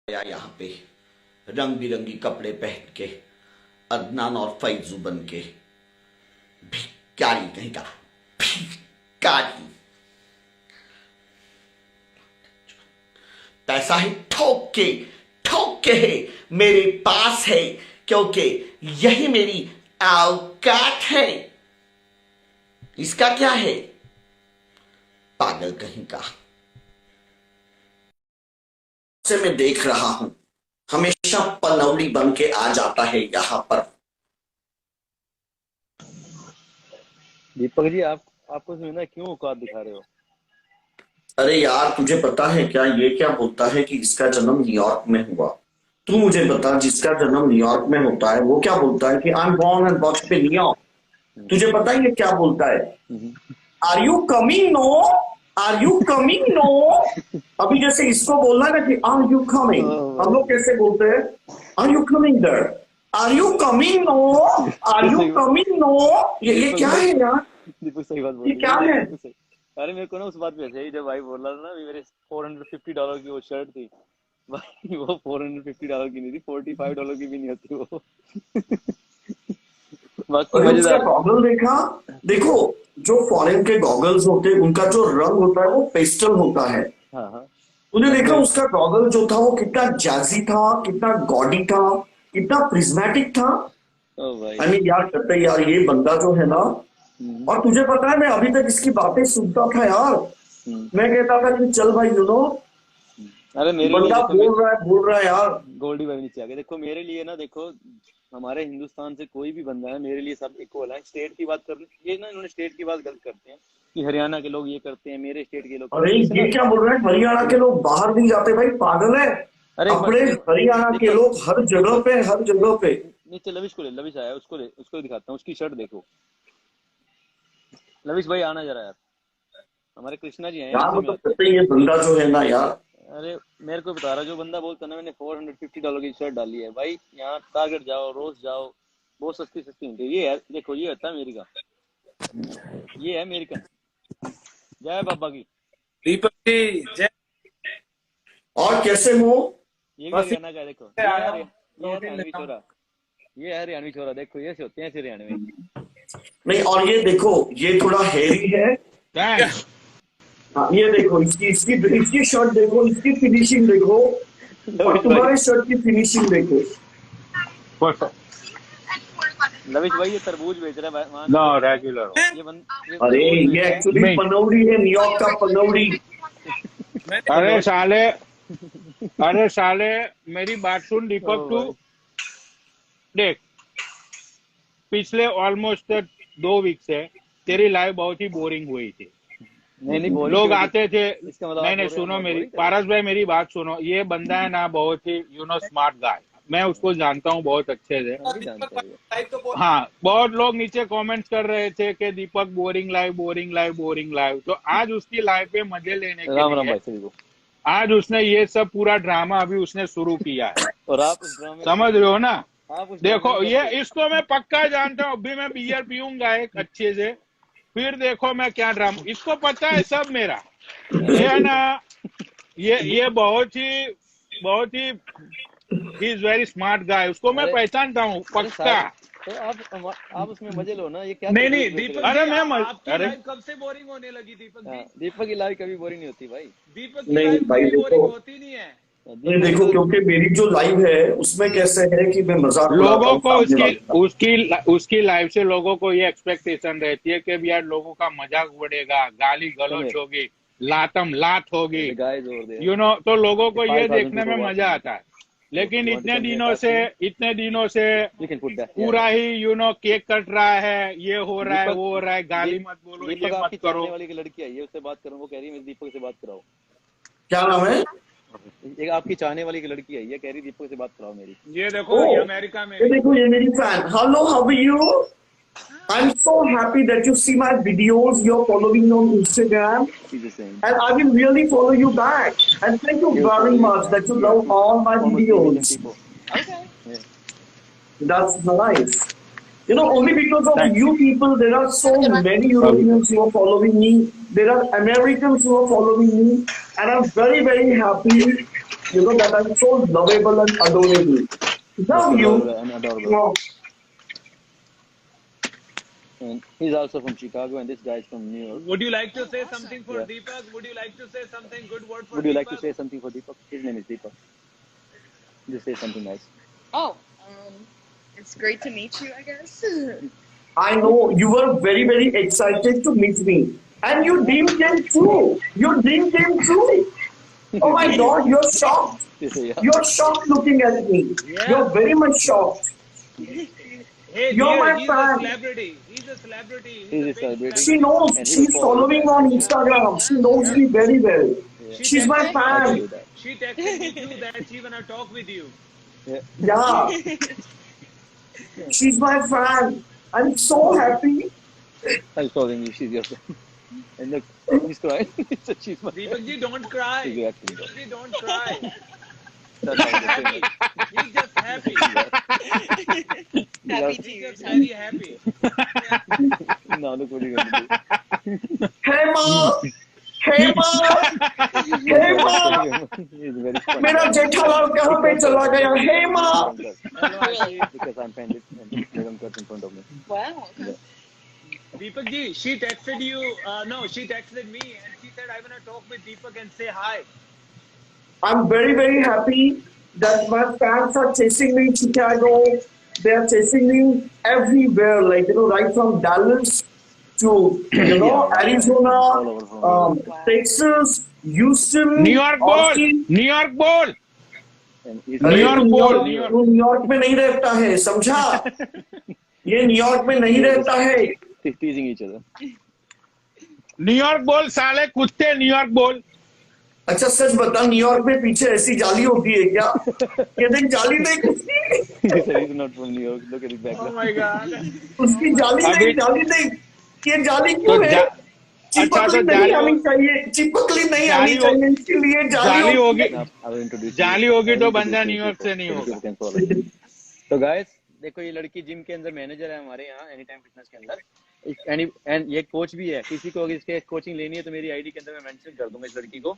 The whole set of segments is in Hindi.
या यहाँ पे रंग बिरंगी कपड़े पहन के अदनान और फैजू बन के भिखारी कहीं का भिखारी। पैसा ही ठोक के है मेरे पास है, क्योंकि यही मेरी औकात है। इसका क्या है? पागल कहीं का। से मैं देख रहा हूं हमेशा पनौड़ी बन के आ जाता है यहां पर। दीपक जी, आपको सुना क्यों औकात दिखा रहे हो? अरे यार, तुझे पता है क्या, ये क्या बोलता है कि इसका जन्म न्यूयॉर्क में हुआ। तू मुझे बता, जिसका जन्म न्यूयॉर्क में होता है वो क्या बोलता है कि I am born and brought पे न्यूयॉर्क। तुझे पता है ये क्या बोलता है? Are you coming no, are you coming no. अभी जैसे इसको बोलना है ना कि आर यू कमिंग, हम लोग कैसे बोलते हैं? Are you coming there, are you coming no, are you coming no. ये क्या है यार? दीपक सही बात बोल ये क्या है? अरे मेरे को ना उस बात पे सही, जब भाई बोल रहा था ना, मेरे $450 की वो शर्ट थी भाई, वो $450 की नहीं थी, $45 की भी नहीं होती वो। बाकी अरे उसका मजेदार। गॉगल देखा? देखो, जो फॉरेन के गॉगल्स होते हैं उनका जो रंग होता है वो पेस्टल होता है। हाँ हाँ। तूने देखा उसका गॉगल जो था वो कितना जैजी था, कितना गॉडी था, कितना प्रिज्मेटिक था। ओ भाई। आई मीन यार, कहते हैं यार ये बंदा जो है ना। और तुझे पता है मैं अभी तक इसकी बातें सुनता था यार। मैं कहता था कि चल भाई, अरे मेरे लिए बंदा देखो, बोल रहा है यार। गोल्डी भाई नीचे आ गए। देखो मेरे लिए ना, देखो हमारे हिंदुस्तान से कोई भी बंदा है, मेरे लिए सब इक्वल है। स्टेट की बात कर, ये ना इन्होंने स्टेट की बात गलत करते हैं कि हरियाणा के लोग ये करते हैं, मेरे स्टेट के लोग अरे करते हैं ये ना। क्या बोल रहे हैं, हरियाणा के लोग बाहर नहीं जाते भाई, पागल है। अरे अपने हरियाणा के लोग हर जगह पे। नीचे लविश को ले, लविश आया, उसको दिखाता हूँ, उसकी शर्ट देखो। लविश भाई आना जरा यार, हमारे कृष्णा जी हैं यार यूपी में मतलब होते कहते हैं ये बंदा जो है ना यार। हैं। अरे मेरे को बता रहा, जो बंदा बोलता ना मैंने $450 की शर्ट डाली है, भाई यहाँ टारगेट जाओ, रोज जाओ, बहुत सस्ती सस्ती होती है। ये है, देखो ये होता है अमेरिका, ये है अमेरिकन। जय बाबा की। दीपक जी जय। और कैसे हो? ये भी हरियाणा का है, देखो ये हरियाणवी छोरा, ये है हरियाणवी छोरा। देखो ये से होते हैं हरियाणवी। नहीं, और ये देखो, ये थोड़ा हेरी है। हाँ, ये देखो इसकी इसकी इसकी शर्ट देखो, इसकी फिनिशिंग देखो, और तुम्हारे शर्ट की फिनिशिंग देखो। लविश भाई ये तरबूज बेच रहा है नो रेगुलर। अरे ये एक्चुअली पनौड़ी है, न्यूयॉर्क का पनौड़ी। अरे साले मेरी बात सुन दीपक, तू देख, पिछले ऑलमोस्ट 2 वीक से तेरी लाइफ बहुत ही बोरिंग हुई थी। नहीं लोग आते थे। मतलब नहीं सुनो मेरी, पारस भाई मेरी बात सुनो। ये बंदा है ना बहुत ही स्मार्ट गाय, मैं उसको जानता हूँ बहुत अच्छे से। हाँ, बहुत लोग नीचे कमेंट्स कर रहे थे कि दीपक बोरिंग लाइफ। तो आज उसकी लाइफ पे मजे लेने के लिए आज उसने ये सब पूरा ड्रामा अभी उसने शुरू किया है। और आप समझ रहे हो ना? देखो ये, इसको मैं पक्का जानता हूँ। अभी मैं बियर पीऊंगा एक अच्छे से, फिर देखो मैं क्या ड्रामा। इसको पता है सब मेरा, ये है ना, ये बहुत ही he is very smart guy. उसको मैं पहचानता हूँ पक्का। तो आप उसमें मजे लो ना। ये क्या नहीं दीपक, अरे मैं आपकी लाइफ कब से बोरिंग होने लगी दीपक जी? दीपक की लाइफ कभी बोरिंग नहीं होती भाई। दीपक की लाइफ कभी बोरिंग होती नहीं है। नहीं देखो, क्योंकि मेरी जो लाइव है उसमें कैसे है कि मैं मजाक लोगों को उसकी लाइफ से लोगों को ये एक्सपेक्टेशन रहती है कि यार लोगों का मजाक उड़ेगा, गाली गलौच होगी, लात होगी, तो लोगों को ये देखने में मजा आता है। लेकिन इतने दिनों से पूरा ही केक कट रहा है, ये हो रहा है, वो हो रहा है, गाली मत बोलो, ये मत करो। वाली की लड़की आई है, उससे बात करो, वो कह रही है मेरे दीपक से बात कराओ। क्या नाम है? एक आपकी चाहने वाली की लड़की आई है, कह रही दीपक से बात कराओ मेरी। ये देखो, ये अमेरिका में, ये देखो, ये मेरी fan. Hello, how are you? I'm so happy that you see my videos. You're following me on Instagram, and I will really follow you back. And thank you very much that you love all my videos. Okay. That's nice. Only because of you people, there are so many Europeans who are following me. There are Americans who are following me, and I'm very, very happy You know that I'm so lovable and adorable. Love you. And adorable. And he's also from Chicago, and this guy is from New York. Would you like to say something for Deepak? Would you like to say something good word for Would you Deepak? like to say something for Deepak? His name is Deepak. Just say something nice. Oh, it's great to meet you, I guess. I know you were very, very excited to meet me. And your dream came true. Your dream came true. Oh my God, you're shocked. Yeah. You're shocked looking at me. Yeah. You're very much shocked. Hey, You're dear, my he's fan. a celebrity. He's a celebrity. He's a big celebrity. She knows. And he She's will follow following on Instagram. She knows me very well. She's my I fan. do that. She texted me too that she wanna talk with you. Yeah. She's my fan. I'm so happy. I'm calling you. She's your friend. And look, he's crying. She's my Deepak ji, don't cry. She's reacting. Deepak ji, don't cry. That's how He's happy. He's just happy. Happy He's tears. just very happy. Now look what you're gonna do. Hey Ma. Hey Ma. Hey Ma. He's very funny. मेरा जेठालाल कहाँ पे चला गया? Hey Ma. Hello, Auntie. Because I'm paying it and they don't cut in front of me. Wow. Deepak ji, she texted you. No, she texted me and she said, I wanna talk with Deepak and say hi. I'm very, very happy that my fans are chasing me in Chicago. They are chasing me everywhere, like, right from Dallas to, Arizona, Texas, Houston, New York ball, Austin. New York ball. And he's अरे न्यूयॉर्क तू न्यूयॉर्क में नहीं रहता है, समझा? ये न्यूयॉर्क में नहीं रहता है. teasing each other. न्यूयॉर्क बोल साले कुत्ते, न्यूयॉर्क बोल. अच्छा सच बता, न्यूयॉर्क में पीछे ऐसी जाली होती है क्या? ये देख जाली देख उसकी. He said he's not from New York. Look at his Oh background. my God. उसकी जाली देख, जाली देख. ये जाली क्यों तो है? चिपकली नहीं जाली आनी चाहिए, चिपकली नहीं आनी जाली चाहिए, इसके लिए जाली जाली होगी, Now, I will introduce you. जाली होगी I will तो introduce बंदा you न्यूयॉर्क to से नहीं people होगा. who can follow. तो गाइस देखो, ये लड़की जिम के अंदर मैनेजर है हमारे यहाँ एनी टाइम फिटनेस के अंदर. एंड ये कोच भी है. किसी को अगर इसके कोचिंग लेनी है तो मेरी आईडी के अंदर मैं मेंशन कर दूंगा इस लड़की को,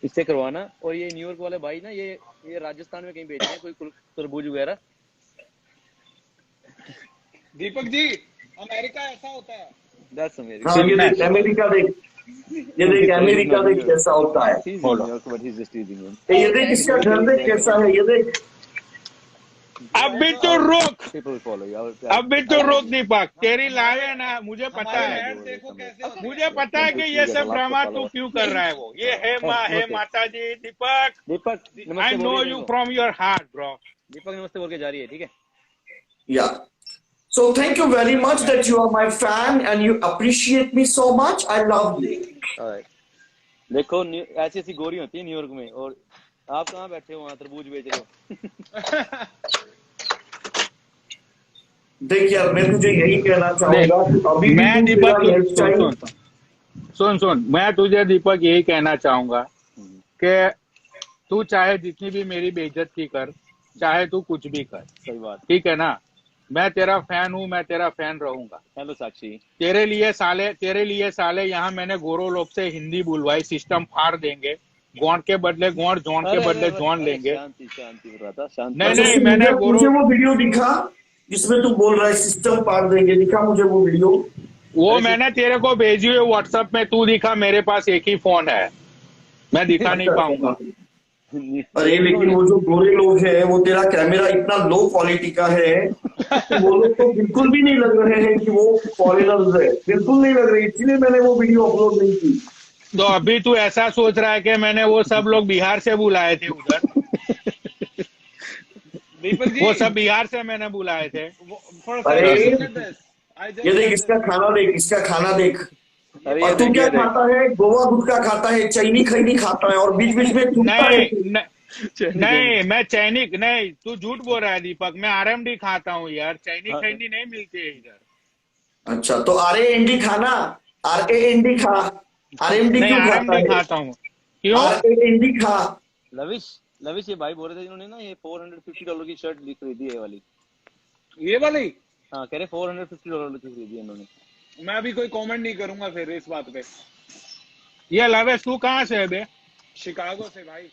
इससे करवाना. और ये न्यूयॉर्क वाले भाई ना, ये राजस्थान में कहीं भेज रहे हैं कोई तरबूज वगैरह. दीपक जी, अमेरिका ऐसा होता है. That's America. हाँ, ये देख अमेरिका देख, ये देख अमेरिका देख कैसा होता है. He's in New York, but he's just teasing him. ये देख इसका घर देख कैसा है, ये देख. अब भी तो रोक, People will follow you. अब भी तो रोक दीपक, तेरी लाइव है ना, मुझे पता हमारे है, ऐड देखो कैसे होते हैं. मुझे पता है कि ये सब ड्रामा तू क्यों कर रहा है. वो ये है माँ है माता जी. दीपक, दीपक आई नमस्ते नो बोलिए यू देखो. From your heart bro. Deepak नमस्ते बोल के जा रही है, ठीक है. Yeah. So thank you very much that you are my fan and you appreciate me so much. I love you. Alright. देखो ऐसी ऐसी गोरी होती है न्यूयॉर्क में, और आप कहाँ बैठे हो वहाँ तरबूज बेच रहे हो. देख यार, मैं तुझे यही कहना चाहूंगा कि अभी भी मैं तू दीपक तेरा lifestyle- सुन, मैं तुझे दीपक यही कहना चाहूंगा कि तू चाहे जितनी भी मेरी बेइज्जती कर, चाहे तू कुछ भी कर, सही बात. ठीक है ना. मैं तेरा फैन हूँ, मैं तेरा फैन रहूंगा. हेलो साक्षी. तेरे लिए साले यहाँ मैंने गोरो लोग से हिंदी बुलवाई. सिस्टम फाड़ देंगे. गोंड के बदले गोंड, जोन के बदले जोन लेंगे. शांति शांति हो रहा था. शांति. नहीं, अच्छा, मैंने मुझे वो वीडियो दिखा जिसमें तू बोल रहा है सिस्टम पार देंगे. दिखा मुझे वो वीडियो. वो मैंने तेरे को भेजी हुई व्हाट्सएप में. तू दिखा, मेरे पास एक ही फोन है, मैं दिखा नहीं पाऊंगा. अरे लेकिन वो जो गोरे लोग हैं, वो तेरा कैमरा इतना लो क्वालिटी का है, वो लोग तो बिल्कुल भी नहीं लग रहे हैं कि वो फॉरेनर्स है. बिल्कुल नहीं लग रहे, इसलिए मैंने वो वीडियो अपलोड नहीं की. तो अभी तू ऐसा सोच रहा है कि मैंने वो सब लोग बिहार से बुलाए थे उधर. दीपक जी, वो सब बिहार से मैंने बुलाए थे. अरे ये देख इसका खाना देख, इसका खाना देख. और तू क्या खाता है? गोवा गुटखा खाता है, चैनी खैनी खाता है, और बीच बीच में थूकता है. नहीं, मैं चैनिक नहीं, तू झूठ बोल रहा है दीपक. मैं आरएमडी खाता हूँ यार, चैनी खैनी नहीं मिलती है इधर. अच्छा, तो RAND खाना, RAND खा. RMD नहीं, क्यों खाता आरएमडी है? खाता हूँ. क्यों? RAND खा. लविश ये भाई बोल रहे थे जिन्होंने ना ये $450 की शर्ट खरीदी है वाली. ये वाली. हाँ, कह रहे $450 की खरीदी है इन्होंने. मैं अभी कोई कमेंट नहीं करूंगा फिर इस बात पे. ये लवेश तू कहाँ से है बे? शिकागो से भाई.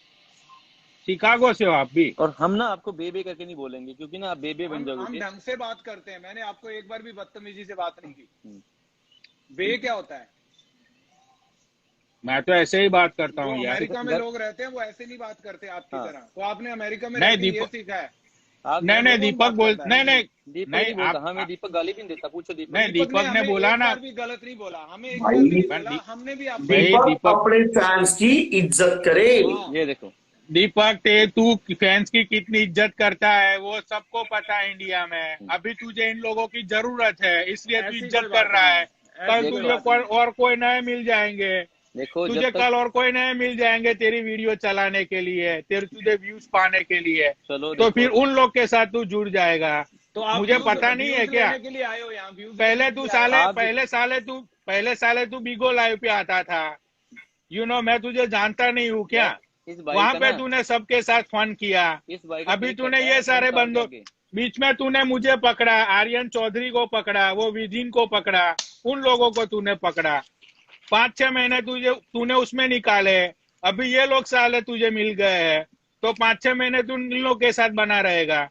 शिकागो से हो आप भी? और हम ना आपको बेबे करके नहीं बोलेंगे, क्योंकि ना आप बेबे बन हम जाओगे। ढंग से बात करते हैं, मैंने आपको एक बार भी बदतमीजी से बात नहीं की। बे क्या होता है? मैं तो ऐसे ही बात करता जो हूँ यार। अमेरिका में लोग रहते हैं वो ऐसे नहीं बात करते आपकी हाँ। तरह। तो आपने अमेरिका में नहीं, रह के ये दीपक- सीखा है? नहीं दीपक बोल, नहीं दीपक नहीं नहीं बोलता। आप, हाँ, मैं दीपक गाली भी नहीं देता, पूछो दीपक। नहीं दीपक ने हमें बोला एक ना बार भी गलत नहीं बोला, हमें एक भाई, बार भी नहीं मैं बोला, दी- हमने भी आपसे भाई दीपक दीपक- अपने फैंस की इज्जत करे। हाँ। ये देखो, दीपक तू फैंस की कितनी इज्जत करता है वो सबको पता है इंडिया में। अभी तुझे इन लोगों की जरूरत है इसलिए तू ऐसी इज्जत कोई कर बात रहा नहीं है। है। कल ऐसी कोई तुझे बात नहीं है। और कोई नए मिल जाएंगे। देखो तुझे जब तक कल और कोई नए मिल जाएंगे तेरी वीडियो चलाने के लिए, तुझे व्यूज पाने के लिए। चलो तो देखो, फिर उन लोग के साथ तू जुड़ जाएगा। तो आप मुझे views- पता नहीं है views क्या? लेने के लिए आए हो यहाँ? views पहले लेने तू के लिए आए हो? साले आप- पहले साले तू बिगो लाइव पे आता था। मैं तुझे जानता नहीं हूँ क्या? इस भाई वहां का पे ना, तूने सबके साथ फन किया। इस भाई का अभी click तूने करता ये है, सारे 10 साल बंदों, के आगे। बीच में तूने मुझे पकड़ा, आर्यन चौधरी को पकड़ा, वो विजिन को पकड़ा, उन लोगों को तूने पकड़ा। 5-6 महीने तूने उसमें निकाले। अभी ये लोग साले तुझे मिल गए हैं तो 5-6 महीने तू इन लोग के साथ बना रहेगा।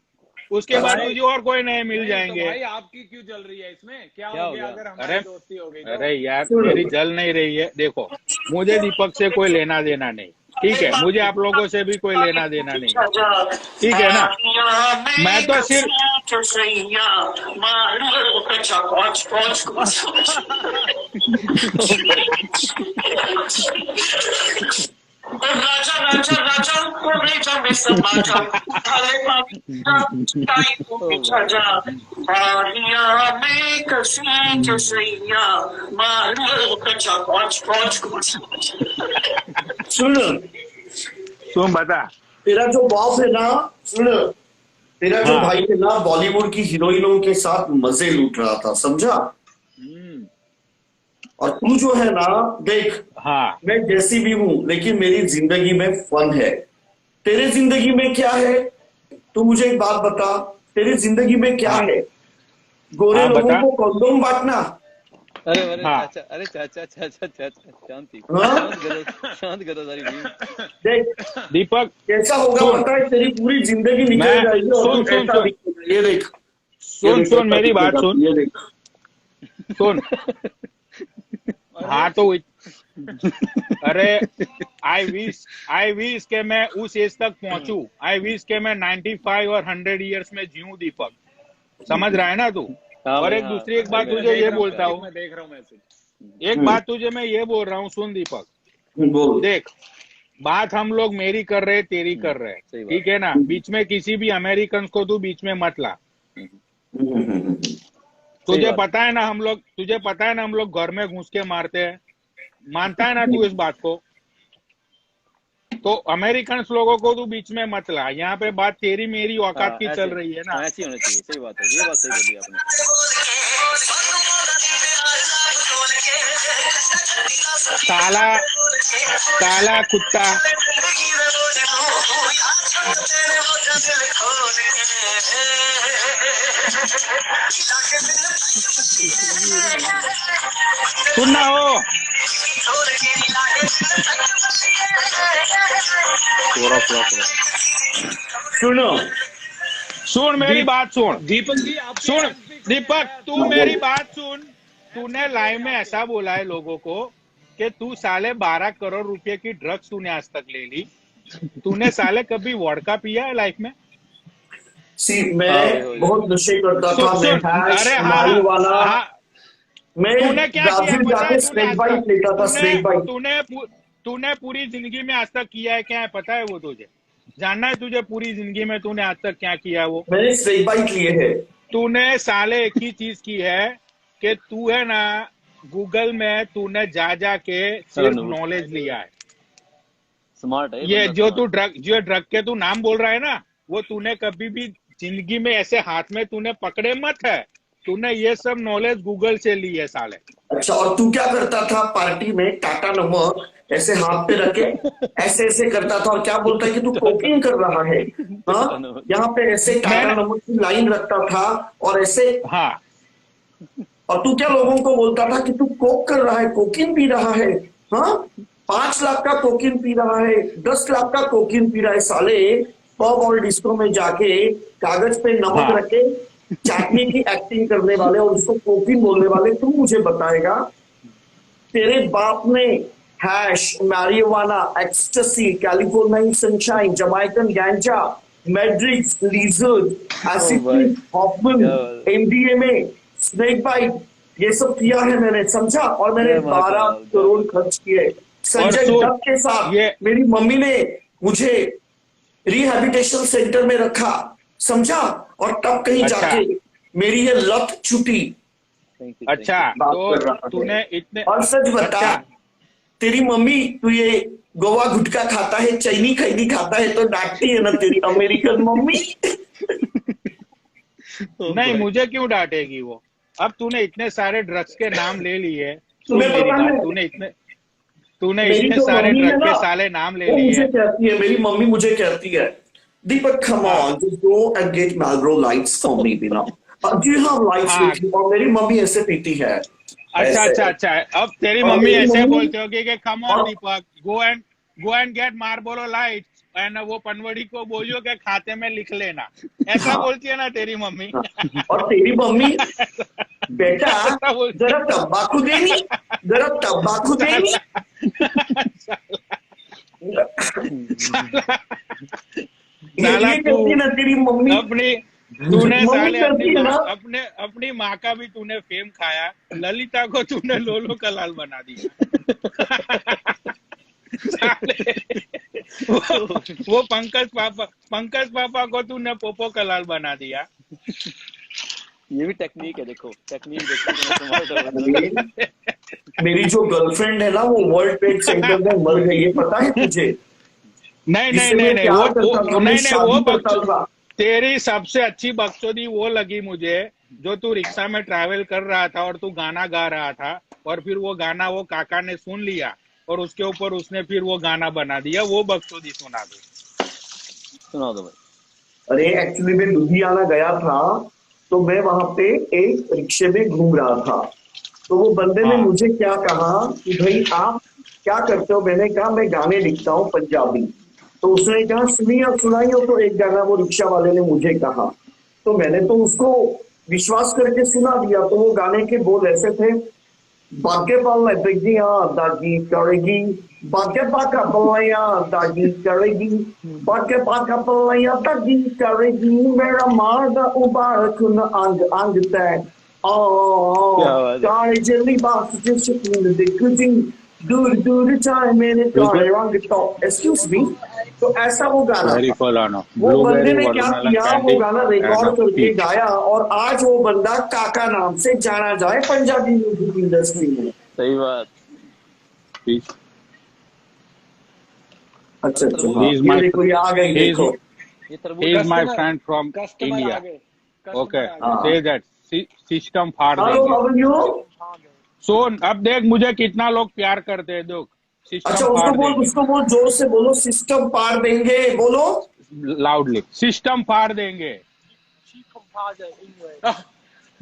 उसके बाद भाई- तुझे और कोई नए मिल नहीं, जाएंगे। तो भाई आपकी क्यों चल रही है इसमें? क्या क्या हो हो गया गया? अगर हमारी अरे दोस्ती हो गई तो? अरे यार मेरी जल नहीं रही है। देखो मुझे दीपक से कोई लेना देना नहीं, ठीक है? मुझे आप लोगों से भी कोई लेना देना नहीं है, ठीक है ना? मैं तो सिर्फ राजा राजा राजा को रेजा में समाजा थाले ताई को बिछा जा बारिया में कसी जसैया मारू कचा कोच कोच कोच। तुम बता। तेरा जो बॉस है ना, सुन, तेरा जो हाँ। भाई है ना बॉलीवुड की हीरोइनों के साथ मजे लूट रहा था, समझा? और तू जो है ना, देख, हाँ मैं जैसी भी हूं लेकिन मेरी जिंदगी में फन है। तेरे जिंदगी में क्या है? तू मुझे एक बात बता, तेरी जिंदगी में क्या हाँ। है? गोरे हाँ, लोगों बता। को कंडोम बांटना? अरे अरे हाँ। चाचा, अरे चाचा चाचा चाचा, शांति, हाँ? शांत करो सारी टीम। देख दीपक कैसा होगा सुन। पता है, तेरी पूरी जिंदगी निकल मैं- जाएगी और सुन, तू सुन, कैसा सुन। दिखेगा, ये देख। सुन मेरी बात सुन। ये देख। सुन हाँ तो अरे आई विश के मैं उस एज तक पहुंचू। आई विश के मैं 95 और 100 इयर्स में जीऊं दीपक, समझ रहा है ना तू? हाँ और भाई, एक हाँ। दूसरी एक बात मैं तुझे देख ये रहा हूँ, बोलता हूँ, मैं देख रहा हूँ मैसेज। एक बात तुझे मैं ये बोल रहा हूँ, सुन दीपक, बोल। देख बात हम लोग मेरी कर रहे तेरी कर रहे, सही बात। ठीक है ना? बीच में किसी भी अमेरिकन को तू बीच में मत ला। तुझे बात। पता है ना हम लोग घर में घुस के मारते हैं, मानता है ना तू इस बात को? तो अमेरिकन लोगों को तू बीच में मत ला। यहाँ पे बात तेरी मेरी औकात की चल रही है ना। ऐसी होनी चाहिए, सही बात है, ये बात सही बोली आपने। काला कुत्ता। सुनना हो सुनो, सुन मेरी बात सुन। दीपक जी आप सुन दीपक, तू मेरी बात सुन। तूने लाइव में ऐसा बोला है लोगों को कि तू साले 12 करोड़ रुपए की ड्रग्स तूने आज तक ले ली। तूने साले कभी वोडका पिया है लाइफ में? मैं बहुत नशे करता था। सुन, मैं अरे मारी वाला। हाँ, मैं तूने क्या किया ब्राजील पता जाके है? स्नेक बाइट लेता था, स्नेक बाइट। तूने पूरी जिंदगी में आज तक किया है क्या है पता है वो तुझे? जानना है तुझे पूरी जिंदगी में तूने आज तक क्या किया? वो मैंने स्नेक बाइट लिए है। तूने साले एक ही चीज की है कि तू है ना गूगल में तूने जा के सिर्फ नॉलेज लिया है। स्मार्ट है ये बंदा, जो smart। तू ड्रग के तू नाम बोल रहा है ना, वो तूने कभी भी जिंदगी में ऐसे हाथ में तूने पकड़े मत है। तूने ये सब नॉलेज गूगल से ली है साले। अच्छा, और तू क्या करता था पार्टी में? टाटा नमक ऐसे हाथ पे रखे ऐसे ऐसे करता था और क्या बोलता है कि तू कोकिंग कर रहा है। हाँ, यहाँ पे ऐसे टाटा नमक की लाइन रखता था और ऐसे। हाँ, और तू क्या लोगों को बोलता था कि तू कोक कर रहा है, कोकिंग पी रहा है। हाँ, 5 लाख का कोकीन पी रहा है, 10 लाख का कोकीन पी रहा है साले, पब और डिस्को में जाके कागज पे नमक हाँ। रखे चाटने की एक्टिंग करने वाले और उसको कोकीन बोलने वाले। तू मुझे बताएगा तेरे बाप ने hash, marijuana, ecstasy, California sunshine, Jamaican गांजा, mandrax, lizard, acid, Hoffman, MDMA, snake bite, ये सब किया है मैंने, समझा। और मैंने 12 करोड़ खर्च किए संजय दत्त के साथ। मेरी मम्मी ने मुझे रिहैबिलिटेशन सेंटर में रखा, समझा। और तब कहीं जाके मेरी ये लत छूटी। अच्छा, तो तूने इतने, और सच बता, अच्छा, तेरी मम्मी तू ये गोवा गुटखा खाता है, चैनी खैनी खाता है तो डांटती है ना तेरी अमेरिकन मम्मी। नहीं, मुझे क्यों डांटेगी वो। अब तूने इतने सारे ड्रग्स के नाम ले लिए, तुम्हें पता है, तूने मेरी इतने जो सारे मम्मी है ड्रग ना, के साले नाम ले वो लिए। मुझे कहती है, मेरी मम्मी मुझे कहती है, Deepak come on, just go and get Marlboro lights for me, you know. Do you have lights with you? और मेरी मम्मी ऐसे पीती है। अच्छा ऐसे। अच्छा अच्छा, अब तेरी और मम्मी मेरी ऐसे मम्मी- बोलती होगी कि कम ऑन और- Deepak, go and get Marlboro light, and वो पनवड़ी को बोलियो के खाते में लिख लेना, ऐसा हाँ। बोलती है ना तेरी मम्मी। और तेरी मम्मी, बेटा ऐसा बोलती जरा तंबाकू देनी, जरा तंबाकू देनी। साला ये तू कहती ना तेरी मम्मी, अपनी, तूने मम्मी साले करती है ना। अपनी माँ का भी तूने फेम खाया, ललिता को तूने लोलो का लाल बना दिया। साले, वो पंकज पापा को तूने पोपो का लाल बना दिया। ये भी टेक्निक है, देखो टेक्निक देखो। मेरी जो गर्लफ्रेंड है ना, वो वर्ल्ड ट्रेड सेंटर में मर गई है, पता है तुझे? नहीं जिससे नहीं मैं नहीं, प्यार करता था, मैं नहीं शादी वो करता था। तेरी सबसे अच्छी बकचोदी वो लगी मुझे, जो तू रिक्शा में ट्रैवल कर रहा था और तू गाना गा रहा था, और फिर वो गाना वो काका ने सुन लिया और उसके ऊपर उसने फिर वो गाना बना दिया। वो बकचोदी सुना दो। सुना दो भाई। अरे एक्चुअली मैं लुधियाना गया था, तो मैं वहां पे एक रिक्शे में घूम रहा था, तो वो बंदे ने हाँ। मुझे क्या कहा कि भाई आप क्या करते हो? मैंने कहा मैं गाने लिखता हूँ पंजाबी। तो उसने कहा सुनिए सुनाइए, तो एक गाना वो रिक्शा वाले ने मुझे कहा, तो मैंने तो उसको विश्वास करके सुना दिया। तो वो गाने के बोल ऐसे थे, बाके पाले बिगिया दागी करेगी, बाके पाका पलैया दागी करेगी, बाके पाका पलैया दागी करेगी, मेरा मारदा उबार कुन अंग अंग तैग। क्या बात है। काले जल्दी बात जिस कुन दिखुजी, दूर दूर चाहे मेरे काले रंग तो, एक्सक्यूज मी। तो ऐसा वो गाना वेरी था। फॉलोनो, वो बंदे ने क्या वाटरमेलन किया, वो कैंडी गाना रिकॉर्ड करके गाया, और आज वो बंदा काका नाम से जाना जाए पंजाबी म्यूजिक इंडस्ट्री में। सही बात। अच्छा अच्छा, हाँ, He is ये my- देखो ये आ गई, he is- देखो। ये He is my Customer- friend from customer India. आ गए, Okay, हाँ। say that. सिस्टम फाड़ हेलो देंगे। How are you? सुन, अब देख मुझे कितना लोग प्यार करते हैं, देख अच्छा सिस्टम फाड़ देंगे। उसको बोल जोर से बोलो, सिस्टम पार देंगे, बोलो। लाउडली, सिस्टम फाड़ देंगे।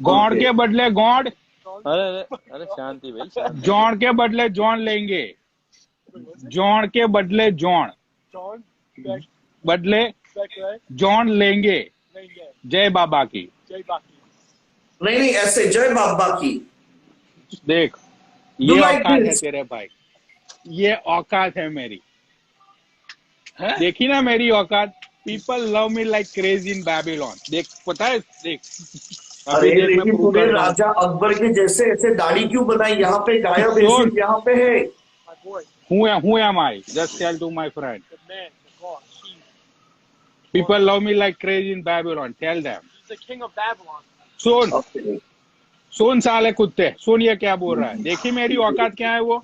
गॉड के बदले गॉड, अरे अरे अरे शांति भाई, शांति। जॉन के बदले जॉन लेंगे, जॉन के बदले जॉन, बदले जॉन लेंगे। जय बाबा की। नहीं नहीं, ऐसे जय बाबा की। देख Do ये like औकात है this. तेरे भाई, ये औकात है मेरी। देखी ना मेरी औकात। People love me like crazy in Babylon. देख, पता है, देख अरे देख मैं लेकिन prove तूने करता हूँ। राजा अकबर के जैसे ऐसे दाढ़ी क्यों बनाई? यहाँ पे गायब है, सुन। सिर्फ यहाँ पे है। Who am I? Just tell to my friend. People love me like crazy in Babylon. Tell them. the king of Babylon. Soon, Okay. सुन साले कुत्ते, सुन ये क्या बोल रहा है। देखी मेरी औकात क्या है वो।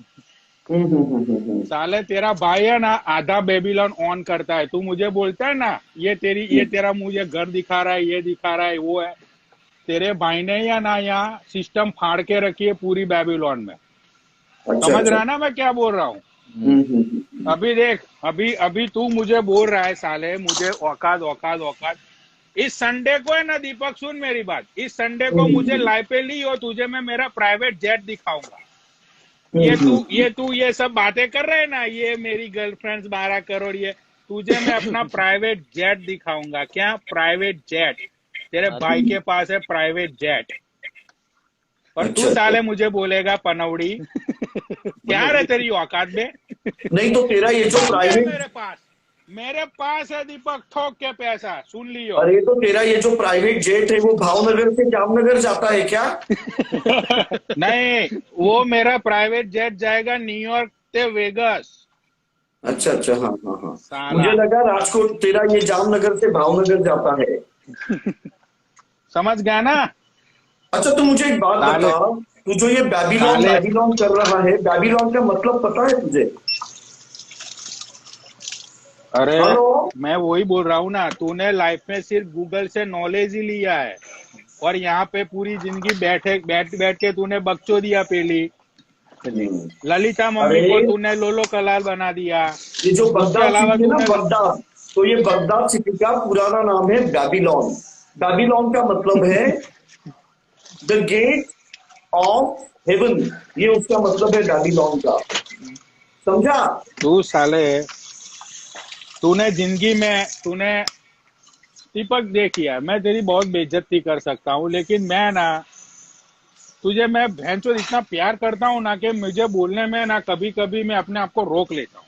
साले तेरा भाई है ना, आधा बेबीलोन ऑन करता है। तू मुझे बोलता है ना, ये तेरा मुझे घर दिखा रहा है, ये दिखा रहा है, वो है। तेरे भाई ने या ना यहाँ सिस्टम फाड़ के रखी है पूरी बेबीलोन में। अच्छा, समझ अच्छा। रहा है ना मैं क्या बोल रहा हूँ। अभी देख, अभी तू मुझे बोल रहा है साले, मुझे औकात औकात औकात। इस संडे को है ना दीपक, सुन मेरी बात, इस संडे को मुझे लाइव पे ली और तुझे मैं मेरा प्राइवेट जेट दिखाऊंगा। ये सब बातें कर रहे है ना, ये मेरी गर्लफ्रेंड्स 12 करोड़, ये तुझे मैं अपना प्राइवेट जेट दिखाऊंगा। क्या प्राइवेट जेट? तेरे भाई के पास है प्राइवेट जेट, और तू अच्छा साले मुझे बोलेगा पनौड़ी? क्या रे तेरी औकात में? नहीं तो तेरा ये जो प्राइवेट, मेरे पास है दीपक, ठोक के पैसा, सुन लियो। अरे तो तेरा ये जो प्राइवेट जेट है वो भावनगर से जामनगर जाता है क्या? नहीं, वो मेरा प्राइवेट जेट जाएगा न्यूयॉर्क से वेगस। अच्छा अच्छा, हाँ हाँ हाँ, साला। मुझे लगा राजकोट, तेरा ये जामनगर से भावनगर जाता है। समझ गया ना? अच्छा तो मुझे एक बात साले। बता, तू जो ये बैबीलोन साले। बैबीलोन कर रहा है, बैबीलोन का मतलब पता है तुझे? अरे हेलो, मैं वही बोल रहा हूँ ना, तूने लाइफ में सिर्फ गूगल से नॉलेज ही लिया है, और यहाँ पे पूरी जिंदगी बैठ के तूने बकचोदिया पेली। ललिता मम्मी अरे को तूने लोलो कलाल बना दिया। ये जो उसके बगदाद अलावा सिटी है ना, तूने बगदाद, तो ये बगदाद सिटी का पुराना नाम है बैबीलोन। बैबीलोन का मतलब है द गेट ऑफ हेवन, ये उसका मतलब है बैबीलोन का, समझा? तू साले, तूने जिंदगी में तूने दीपक देखिए, मैं तेरी बहुत बेइज्जती कर सकता हूँ, लेकिन मैं ना तुझे, मैं भैंचोद इतना प्यार करता हूँ ना कि मुझे बोलने में ना कभी कभी मैं अपने आप को रोक लेता हूँ।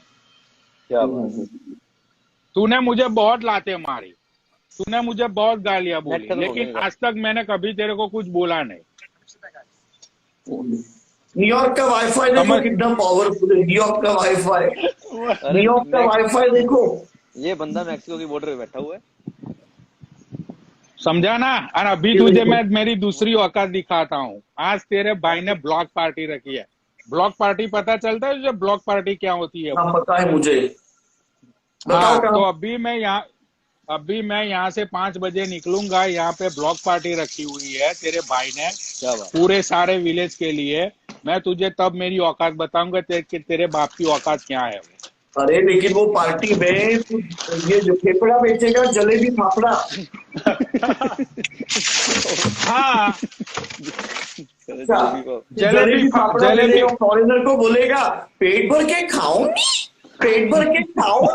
क्या बात है। तूने मुझे बहुत लाते मारी, तूने मुझे बहुत गालियां बोली, नेट खत्म हो लेकिन गया आज तक मैंने कभी तेरे को कुछ बोला नहीं। न्यूयॉर्क का वाईफाई देखो समझ? कितना पावरफुल है, न्यूयॉर्क का वाईफाई, अरे न्यूयॉर्क का वाईफाई देखो। ये बंदा मैक्सिको की बॉर्डर पे बैठा हुआ है। समझा ना? और अभी ये तुझे देखो, मैं मेरी दूसरी औकात दिखाता हूँ। आज तेरे भाई ने ब्लॉक पार्टी रखी है। ब्लॉक पार्टी पता चलता है तुझे? ब्लॉक पार्टी क्या होती है? हाँ पता है मुझे, बताओ हाँ, कहाँ। तो अभी मैं यहाँ से 5 बजे निकलूंगा। यहाँ पे ब्लॉक पार्टी रखी हुई है तेरे भाई ने, क्या बात। पूरे सारे विलेज के लिए। मैं तुझे तब मेरी औकात बताऊंगा तेरे बाप की औकात क्या है। अरे लेकिन वो पार्टी में तू ये जो फेफड़ा बेचेगा, जलेबी फाफड़ा। हाँ, अच्छा, जलेबी जलेबी फाफड़ा दे जलेबी देगा, फॉरेनर को बोलेगा पेट भर के खाओ, पेट भर के खाओ,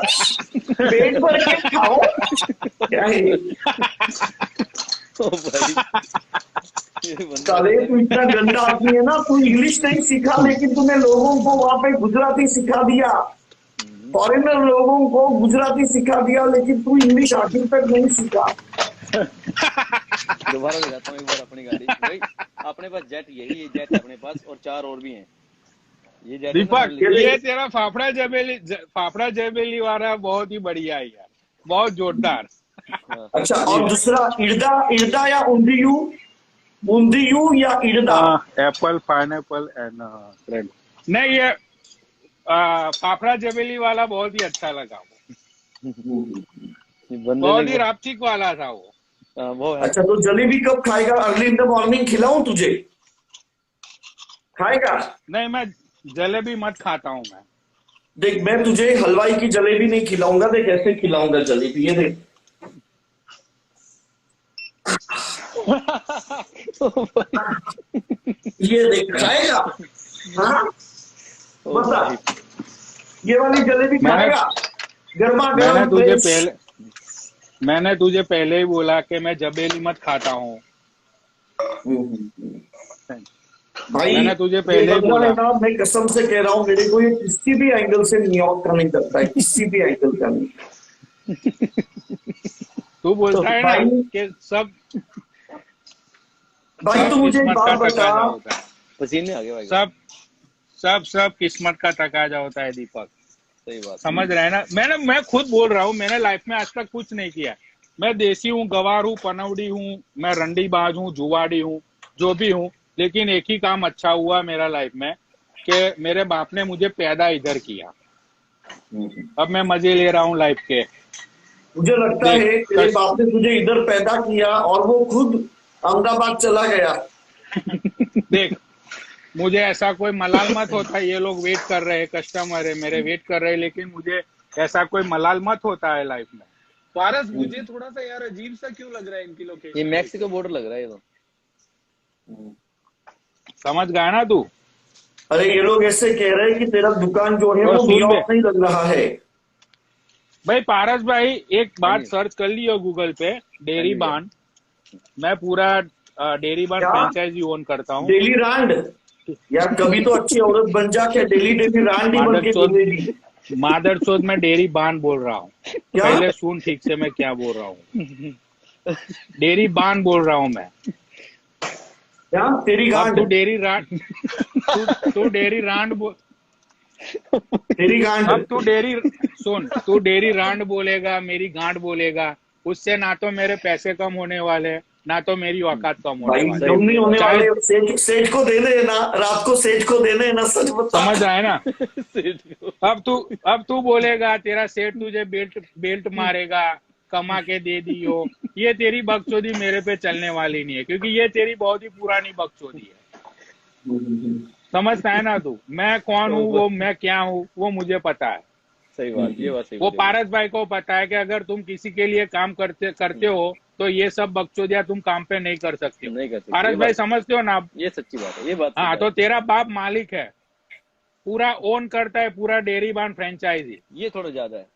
पेट भर के खाओ। क्या है ओ भाई, ये बंदा साले, तू इतना गंदा आदमी है ना, तू इंग्लिश नहीं सीखा लेकिन तूने लोगों को वहां पे गुजराती सिखा दिया, फॉरेनर लोगों को गुजराती सिखा दिया, लेकिन तू इंग्लिश आखिर तक नहीं सीखा। दोबारा ले जाता हूँ एक बार अपनी गाड़ी भाई। अपने पास जेट, यही है जेट अपने पास, और 4 और भी हैं। ये जेट है ना, दीपक, मान लीजिए। ये तेरा फाफड़ा जबेली वाला बहुत ही बढ़िया है यार, बहुत जोरदार। हाँ, अच्छा, और दूसरा इर्दा, इर्दा या ऊंधियू, ऊंधियू या इर्दा? Apple, pineapple and bread. नहीं, ये फाफड़ा जबेली वाला बहुत ही अच्छा लगा वो, ये बंदे बहुत ने ही रापचिक वाला था वो। वो है। अच्छा तो जलेबी कब खाएगा? अर्ली इन द मॉर्निंग खिलाऊं तुझे, खाएगा? नहीं, मैं जलेबी मत खाता हूँ मैं। देख, मैं तुझे हलवाई की जलेबी नहीं खिलाऊंगा, देख ऐसे खिलाऊंगा जलेबी, ये देख। ये देख, खाएगा? हाँ ओ बता, भाई, ये वाली जलेबी खाएगा? गर्मा मैंने गर्म तुझे फ्रेश। पहले मैंने तुझे पहले ही बोला कि मैं जबेली मत खाता हूँ। भाई मैंने तुझे ये पहले ही बंदा बोला। है ना, मैं कसम से कह रहा हूँ, मेरे को ये किसी भी एंगल से न्यूयॉर्क का नहीं करता है, किसी भी एंगल का नहीं। तू बोलता है ना भाई, कि सब भाई तू मुझे एक किस्मत का बात बता, तकाजा होता है। पसीने आ गए भाई। सब किस्मत का तकाजा होता है दीपक। सही बात। समझ रहे हैं ना? मैं खुद बोल रहा हूँ, मैंने लाइफ में आज तक कुछ नहीं किया। मैं देसी हूँ, गवार हूँ, पनौड़ी हूँ, मैं रंडीबाज हूँ, जुवाड़ी हूँ, जो भी हूँ, लेकिन एक ही काम अच्छा हुआ मेरा लाइफ में कि मेरे बाप ने मुझे पैदा इधर किया। अब मैं मजे ले रहा हूँ लाइफ के। मुझे लगता देख है तेरे बाप ने तुझे इधर पैदा किया और वो खुद अहमदाबाद चला गया। देख, मुझे ऐसा कोई मलाल मत होता है, ये लोग वेट कर रहे हैं, कस्टमर है मेरे वेट कर रहे हैं, लेकिन मुझे ऐसा कोई मलाल मत होता है लाइफ में। पारस, मुझे थोड़ा सा यार अजीब सा क्यों लग रहा है इनकी लोकेशन? ये मैक्सिको बॉर्डर लग रहा है ये तो। समझ गया ना तू? अरे ये लोग ऐसे कह रहे हैं कि तेरा दुकान जो है और वो सुन न्यूयॉर्क नहीं लग रहा है। भाई पारस भाई, एक बात जी। सर्च कर लियो गूगल पे, डेयरी जी। बान। मैं पूरा डेयरी बान क्या? फ्रेंचाइजी ओन करता हूँ। डेली रांड? यार कभी तो अच्छी औरत बन जा, क्या डेली डेली रांड ही बन के मादरचोद, बोलेगी? मादरचोद मैं डेयरी बान बोल रहा हूँ। क्या? पहले सुन ठीक से मैं क्या बोल रहा हूँ। डेयरी बान बोल रहा हूँ मैं। क्या तेरी अब गांड? तू डेयरी रांड, तू डेयरी रांड बोल। तेरी गांड? अब तू डेयरी सुन, तू डेयरी रांड बोलेगा, मेरी गांड बोलेगा, उससे ना तो मेरे पैसे कम होने वाले, ना तो मेरी औकात कम होने भाई वाली। कम नहीं होने चाहे वाले। सेठ को देने है ना, रात को सेठ को देने है ना, सच बता। समझ आए ना। सेठ को। अब तू बोलेगा तेरा सेठ तुझे बेल्ट बेल्ट मारेगा, कमा के दे दियो। ये तेरी बकचोदी मेरे पे चलने वाली नहीं है, क्योंकि ये तेरी बहुत ही पुरानी बकचोदी है। समझता है ना तू, मैं कौन हूँ, वो मैं क्या हूँ, वो मुझे पता है। सही बात, ये बात सही वो बोली। पारस भाई को पता है कि अगर तुम किसी के लिए काम करते हो तो ये सब बकचोदियां तुम काम पे नहीं कर सकते हो। नहीं कर सकते, पारस ये भाई बात- समझते हो ना। ये सच्ची बात है, ये बात सही हाँ, तो है। तेरा बाप मालिक है, पूरा ओन करता है पूरा डेयरी बान फ्रेंचाइजी। ये थोड़ा ज्यादा है।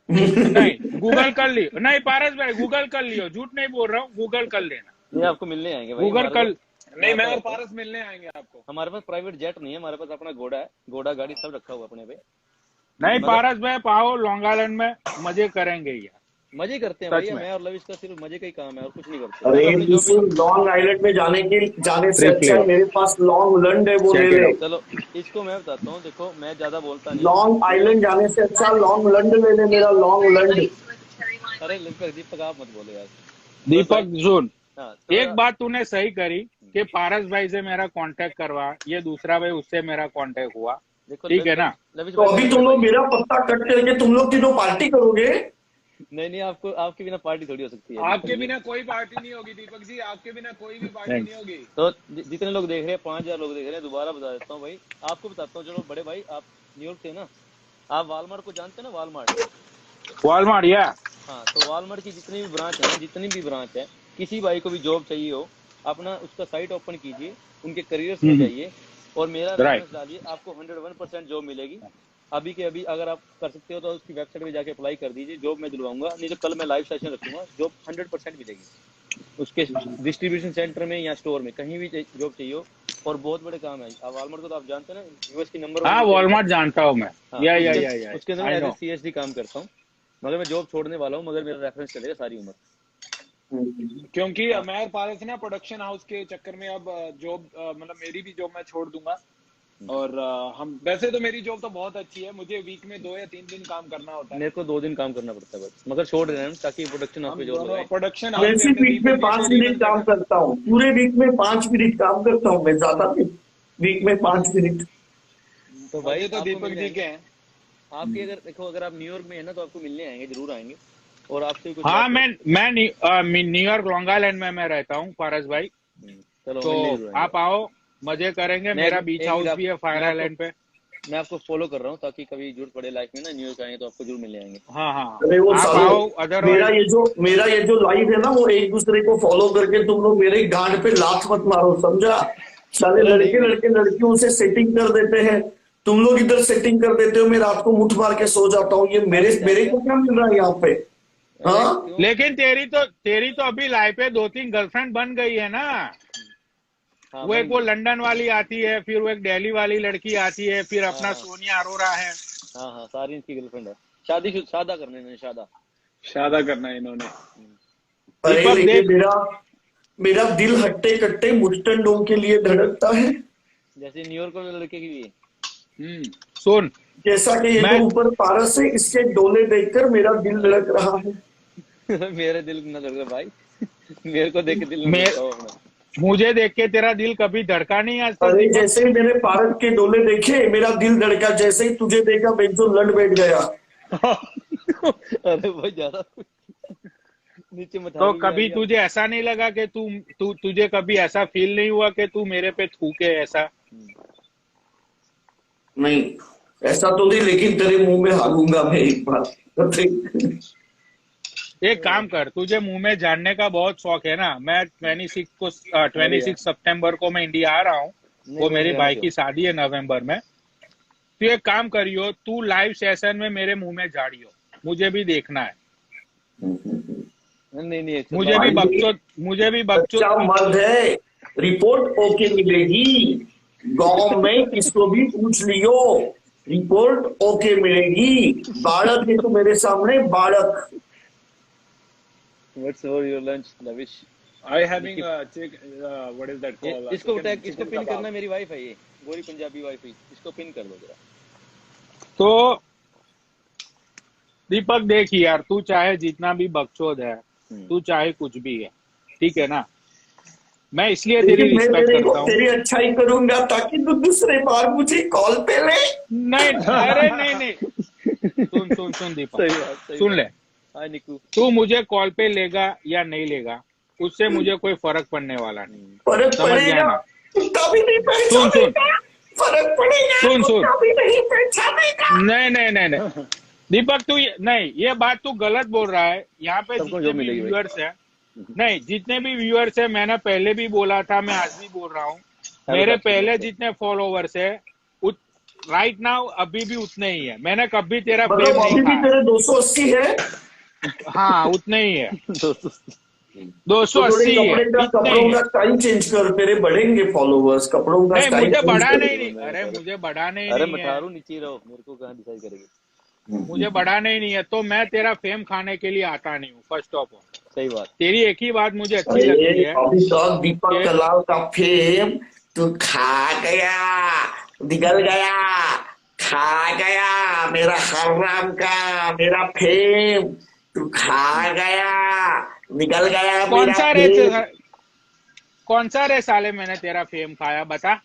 नहीं, गूगल कर लियो। नहीं पारस भाई, गूगल कर लियो, झूठ नहीं बोल रहा हूँ, गूगल कर लेना। नहीं, आपको मिलने आएंगे भाई। गूगल कर। नहीं, मैं और पारस मिलने आएंगे आपको। हमारे पास प्राइवेट जेट नहीं है, हमारे पास अपना घोड़ा है, घोड़ा गाड़ी सब रखा हुआ अपने पे। नहीं मगर- पारस भाई, पाओ लॉन्ग आइलैंड में मजे करेंगे यार। मजे करते हैं सच भाई, में। मैं और लविश का सिर्फ मजे का ही काम है और कुछ नहीं करते। अरे मैं अपनी जो भी- लॉन्ग आइलैंड में जाने से ट्रिप अच्छा ले। है मेरे पास लॉन्ग लंड है, वो ले Check it ले। out. चलो इसको मैं बताता हूँ, देखो मैं ज्यादा बोलता नहीं। लॉन्ग आइलैंड जाने से अच्छा लॉन्ग लंड ले ले, मेरा लॉन्ग लंड। अरे दीपक आप मत बोलो यार। दीपक सुन, हाँ, तो एक बात तूने सही करी कि पारस भाई से मेरा कांटेक्ट करवा, ये दूसरा भाई उससे मेरा कांटेक्ट हुआ, देखो ठीक है ना। लविश तो भाई, अभी तुम लोग मेरा पत्ता कट करके तुम लोग तीनों पार्टी करोगे? नहीं आपको, आपके बिना पार्टी थोड़ी हो सकती है। आपके बिना कोई पार्टी नहीं होगी दीपक जी, आपके बिना कोई भी पार्टी Thanks. नहीं होगी। तो जितने लोग देख रहे हैं, 5000 लोग देख रहे हैं, दोबारा बता देता हूँ भाई, आपको बताता हूँ। चलो बड़े भाई, आप न्यूयॉर्क थे ना, आप वालमार्ट को जानते हैं ना, वालमार्ट। वॉलमार्ट या हाँ, तो वालमार्ट की जितनी भी ब्रांच है, जितनी भी ब्रांच है, किसी भाई को भी जॉब चाहिए हो, अपना उसका साइट ओपन कीजिए, उनके करियर्स में जाइए और मेरा रेफरेंस डालिए, आपको 101% जॉब मिलेगी। अभी के अभी अगर आप कर सकते हो तो उसकी वेबसाइट पे जाके अप्लाई कर दीजिए, जॉब मैं दिलवाऊंगा। नहीं तो कल मैं लाइव सेशन रखूंगा, जॉब 100% मिलेगी। उसके डिस्ट्रीब्यूशन सेंटर में या स्टोर में कहीं भी जॉब चाहिए हो, और बहुत बड़े काम है। आप वालमार्ट को तो आप जानते हैं ना, यूएस की नंबर 1। हाँ, वॉलमार्ट जानता हूँ मैं। हाँ, या उसके अंदर I मैं एज know. सीएसडी काम करता हूँ, मगर मैं जॉब छोड़ने वाला हूँ, मगर मेरा रेफरेंस चलेगा सारी उम्र। क्योंकि मैं और पारस ना प्रोडक्शन हाउस के चक्कर में अब जॉब, मतलब मेरी भी जॉब मैं छोड़ दूंगा। और हम वैसे तो मेरी जॉब तो बहुत अच्छी है, मुझे वीक में 2 या 3 दिन काम करना होता है। मेरे को 2 दिन काम करना पड़ता है बस, मगर छोड़ रहे हैं हम, ताकि प्रोडक्शन हाउस पे जॉब लगाएं। प्रोडक्शन वैसे वीक में 5 मिनट काम करता हूँ, पूरे वीक में 5 मिनट काम करता हूँ मैं, ज्यादा नहीं, वीक में 5 मिनट। तो भाई तो आपको दीपक मिलने जी के हैं। आपके अगर देखो, अगर आप न्यूयॉर्क में है ना, तो आपको मिलने आएंगे, जरूर आएंगे। और आपसे कुछ हाँ, मैं न्यूयॉर्क लॉन्ग आइलैंड में मैं रहता हूँ पारस भाई। चलो तो मिलने जरूर आएंगे। आप आओ, मजे करेंगे। मेरा बीच हाउस भी है फायर आइलैंड पे। मैं आपको फॉलो कर रहा हूँ, ताकि कभी जरूरत पड़े लाइफ में ना, न्यूयॉर्क आएंगे तो आपको जरूर मिलने आएंगे। हाँ, अरे वो आप सालो, आओ। अदरवाइज मेरा ये जो लाइव है ना, वो एक दूसरे को फॉलो करके तुम लोग मेरे गांड पे लात मत मारो, समझा? साले लड़कियों से सेटिंग कर देते हैं, तुम लोग इधर सेटिंग कर देते हो, मैं रात को मुठ मार के सो जाता हूँ। ये मेरे को क्या मिल रहा है यहाँ पे? हाँ, लेकिन तेरी तो अभी लाइफ पे 2-3 गर्लफ्रेंड बन गई है ना। हाँ, वो एक वो लंदन वाली आती है, फिर वो एक दिल्ली वाली लड़की आती है, फिर अपना सोनिया अरोरा है। हाँ, सारी इनकी गर्लफ्रेंड है। शादा करने इन्होंने, शादा करना है इन्होंने। अरे दीपक लेकिन देख, मेरा दिल हट्टे कट्टे मुस्टंडों के लिए धड़कता है, जैसे न्यूयॉर्क वाले लड़के की भी है। सुन, जैसा कि ये जो ऊपर पारस है, इसके डोले देखकर मेरा दिल धड़क रहा है। मेरे दिल न धड़के भाई, मेरे को देख के दिल न धड़का अपना। मुझे देख के तेरा दिल कभी धड़का नहीं आज तक? अरे जैसे ही मैंने पारस के डोले देखे, मेरा दिल धड़का, जैसे ही तुझे देखा बेंचो लड़ बैठ गया। अरे भाई ज्यादा नीचे मत। तो कभी तुझे ऐसा नहीं लगा कि तुझे कभी ऐसा फील नहीं हुआ कि तू मेरे पे थूके ऐसा? नहीं, ऐसा तो नहीं, लेकिन तेरे मुंह में हालूंगा मैं एक बार। एक काम कर, तुझे मुंह में जानने का बहुत शौक है ना। मैं 26 सितंबर को मैं इंडिया आ रहा हूँ, वो मेरी भाई की शादी है नवंबर में। तू एक काम करियो, तू लाइव सेशन में मेरे मुंह में झाड़ियो, मुझे भी देखना है। नहीं मुझे भी बच्चों बच्चा मर्द है, रिपोर्ट ओके मिलेगी। गांव में किसको भी पूछ लियो, रिपोर्ट ओके मिलेगी। बालक है तो मेरे सामने बालक। What's over your lunch, Lavish? I having a what is that called? इसको टैग, इसको पिन करना, मेरी वाइफ है ये, गोरी पंजाबी वाइफ है, इसको पिन कर दो जरा। तो दीपक देख यार, तू चाहे जितना भी बकचोद है, तू चाहे कुछ भी है, ठीक है ना, मैं इसलिए तेरी रिस्पेक्ट करता हूँ। तेरी अच्छाई करूंगा ताकि तू दूसरे बार मुझे कॉल पे ले। नहीं, अरे नहीं, सुन दीपक, सुन ले, हाय निकू, तू मुझे कॉल पे लेगा या नहीं लेगा, उससे मुझे कोई फर्क पड़ने वाला नहीं। फर्क पड़ेगा, तभी नहीं पहचानेगा। फर्क पड़ेगा, तभी नहीं पहचानेगा। नहीं दीपक, तू नहीं, ये बात तू गलत बोल रहा है। यहाँ पे जितने भी व्यूअर्स है, नहीं, जितने भी व्यूअर्स है, मैंने पहले भी बोला था, मैं आज भी बोल रहा हूँ, मेरे पहले जितने फॉलोवर्स है राइट नाउ अभी भी उतने ही है। मैंने कभी तेरा फेम नहीं खाया। तेरे 280 है। हाँ, उतने ही है, 280 है। कपड़ों का स्टाइल चेंज कर, तेरे बढ़ेंगे फॉलोवर्स। कपड़ों का स्टाइल मुझे बढ़ा नहीं। अरे मुझे बढ़ा नहीं है। मठारू नीचे रहो, मेरे को कहाँ डिसाइड करेंगे। मुझे बढ़ाना ही नहीं है, तो मैं तेरा फेम खाने के लिए आता नहीं हूँ। फर्स्ट ऑफ ऑल, सही बात। तेरी एक ही बात मुझे अच्छी लगती है, अभी तक दीपक कलाल का फेम तू खा गया, निकल गया, खा गया। मेरा हराम का मेरा फेम तू खा गया, निकल गया। कौन सा रे साले मैंने तेरा फेम खाया, बता।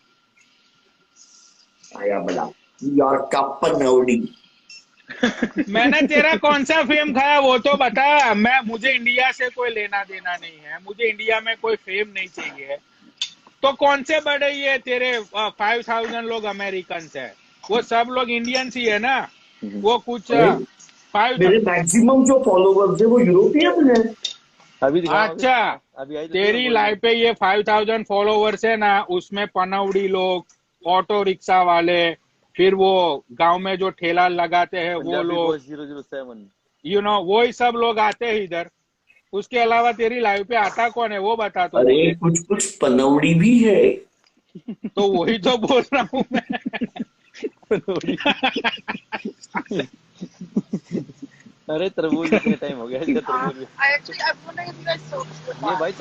आया बला यार का पनौड़ी। मैंने तेरा कौन सा फेम खाया वो तो बता। मुझे इंडिया से कोई लेना देना नहीं है, मुझे इंडिया में कोई फेम नहीं चाहिए। तो कौन से बड़े ये तेरे 5000 लोग अमेरिकन है, वो सब लोग इंडियंस ही है ना। वो कुछ मेरे मैक्सिमम जो फॉलोवर्स है वो यूरोपियन है। अभी अच्छा, अभी तेरी लाइफ पे ये 5000 फॉलोवर्स है ना, उसमें पनौड़ी लोग, ऑटो रिक्शा वाले, फिर वो गांव में जो ठेला लगाते हैं वो लोग, 007, वही सब लोग आते हैं इधर। उसके अलावा तेरी लाइव पे आता कौन है वो बता। तो अरे कुछ पनौड़ी भी है। तो वही तो बोल रहा हूँ मैं। अरे तरबूज कितने टाइम हो गया इसका। तरबूज ये भाई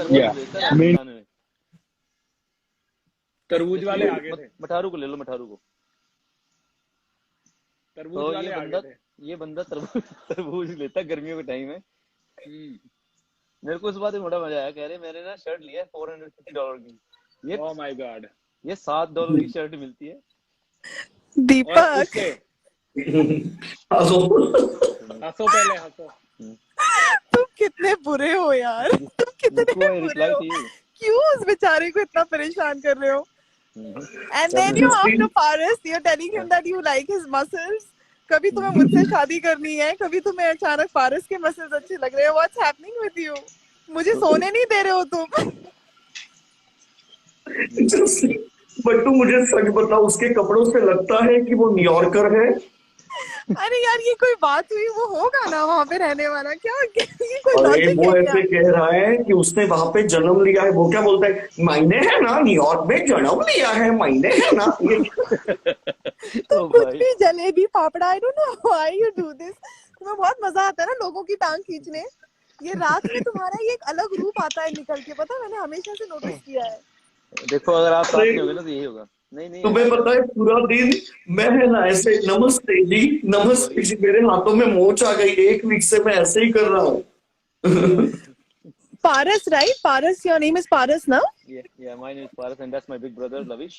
तरबूज वाले आगे थे। मठारू को ले लो, मठारू को। तरबूज वाले आगे थे। ये बंदा तरबूज लेता, गर्मियों का टाइम है। मेरे को इस बात में बड़ा मजा आया। कह रहे मैंने ना शर्ट लिया है $450 की। ये ओह माय गॉड, ये $7 की शर्ट मिलती है। दीपक हंसो पहले हंसो। तुम कितने बुरे हो यार, तुम कितने बुरे हो। क्यों उस बेचारे को इतना परेशान कर रहे हो? And then you after Paris, you're telling him that you like his muscles. कभी तुम्हें मुझसे शादी करनी है, कभी तुम्हें अचानक पारस के मसल्स अच्छे लग रहे हैं। What's happening with you? मुझे सोने नहीं दे रहे हो तुम। बट्टू मुझे सच बता, उसके कपड़ों से लगता है कि वो न्यूयॉर्कर है। अरे यार ये कोई बात हुई? वो होगा ना वहाँ पे रहने वाला, क्या ये कोई अरे वो ऐसे कह रहा है कि उसने वहां पे जन्म लिया है। वो क्या बोलता है, मायने है ना, न्यूयॉर्क में जन्म लिया है, मायने है ना। तो कुछ भी जलेबी पापड़ा, I don't know why you do this. तुम्हें बहुत मजा आता है ना लोगों की टांग खींचने। ये रात में तुम्हारा ये एक अलग रूप आता है निकल के, पता मैंने हमेशा से नोटिस किया है। देखो अगर आप साथ में होगे ना तो यही होगा। नहीं तुम्हें पता है पूरा दिन मैं है ना ऐसे नमस्ते जी, नमस्ते जी, मेरे हाथों में मोच आ गई। 1 वीक से मैं ऐसे ही कर रहा हूँ। Paras, right? Paras, your name is Paras now? Yeah, my name is Paras and that's my big brother Lavish.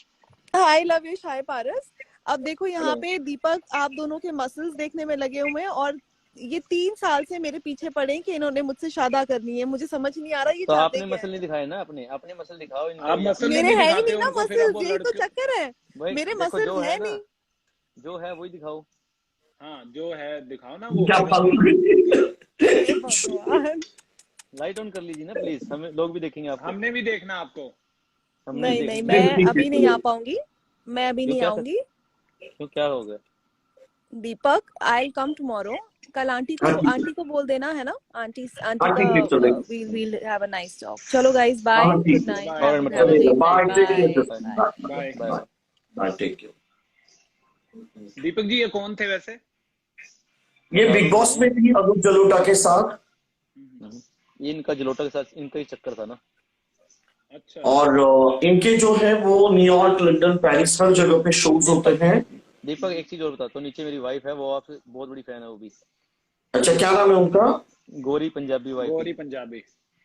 Hi Lavish, hi Paras. अब देखो यहाँ पे दीपक आप दोनों के मसल्स देखने में लगे हुए हैं और ये 3 साल से मेरे पीछे पड़े कि इन्होंने मुझसे शादी करनी है। मुझे समझ नहीं आ रहा ये तो आपने मसल नहीं दिखाए ना, अपने मसल दिखाओ। आप मसल मेरे है ही नहीं ना मसल, यही तो चक्कर है। मेरे मसल है नहीं, जो है वही दिखाओ। हाँ जो है दिखाओ ना वो। लाइट ऑन कर लीजिए ना प्लीज, हमें लोग भी देखेंगे आपको। हमने भी देखना आपको। नहीं नहीं, मैं अभी नहीं आ पाऊंगी, मैं अभी नहीं आऊंगी। क्यों, क्या हो गया? दीपक, आई कम टुमारो। कल आंटी को बोल देना है ना, आंटी का we'll have a nice talk. चलो guys, bye, good night, have a great night, bye. Bye, take care. Deepak ji, ये कौन थे वैसे? ये बिग बॉस में थी अनूप जलोटा के साथ। ये इनका जलोटा के साथ इनका ही चक्कर था ना। अच्छा। और इनके जो है वो न्यूयॉर्क, लंदन, पेरिस, हर जगह पे शोज होते हैं। दीपक एक चीज और बता, तो नीचे मेरी वाइफ है, वो आपसे बहुत बड़ी फैन है वो भी। अच्छा, क्या नाम है उनका? गौरी पंजाबी वाइफ। गौरी पंजाबी।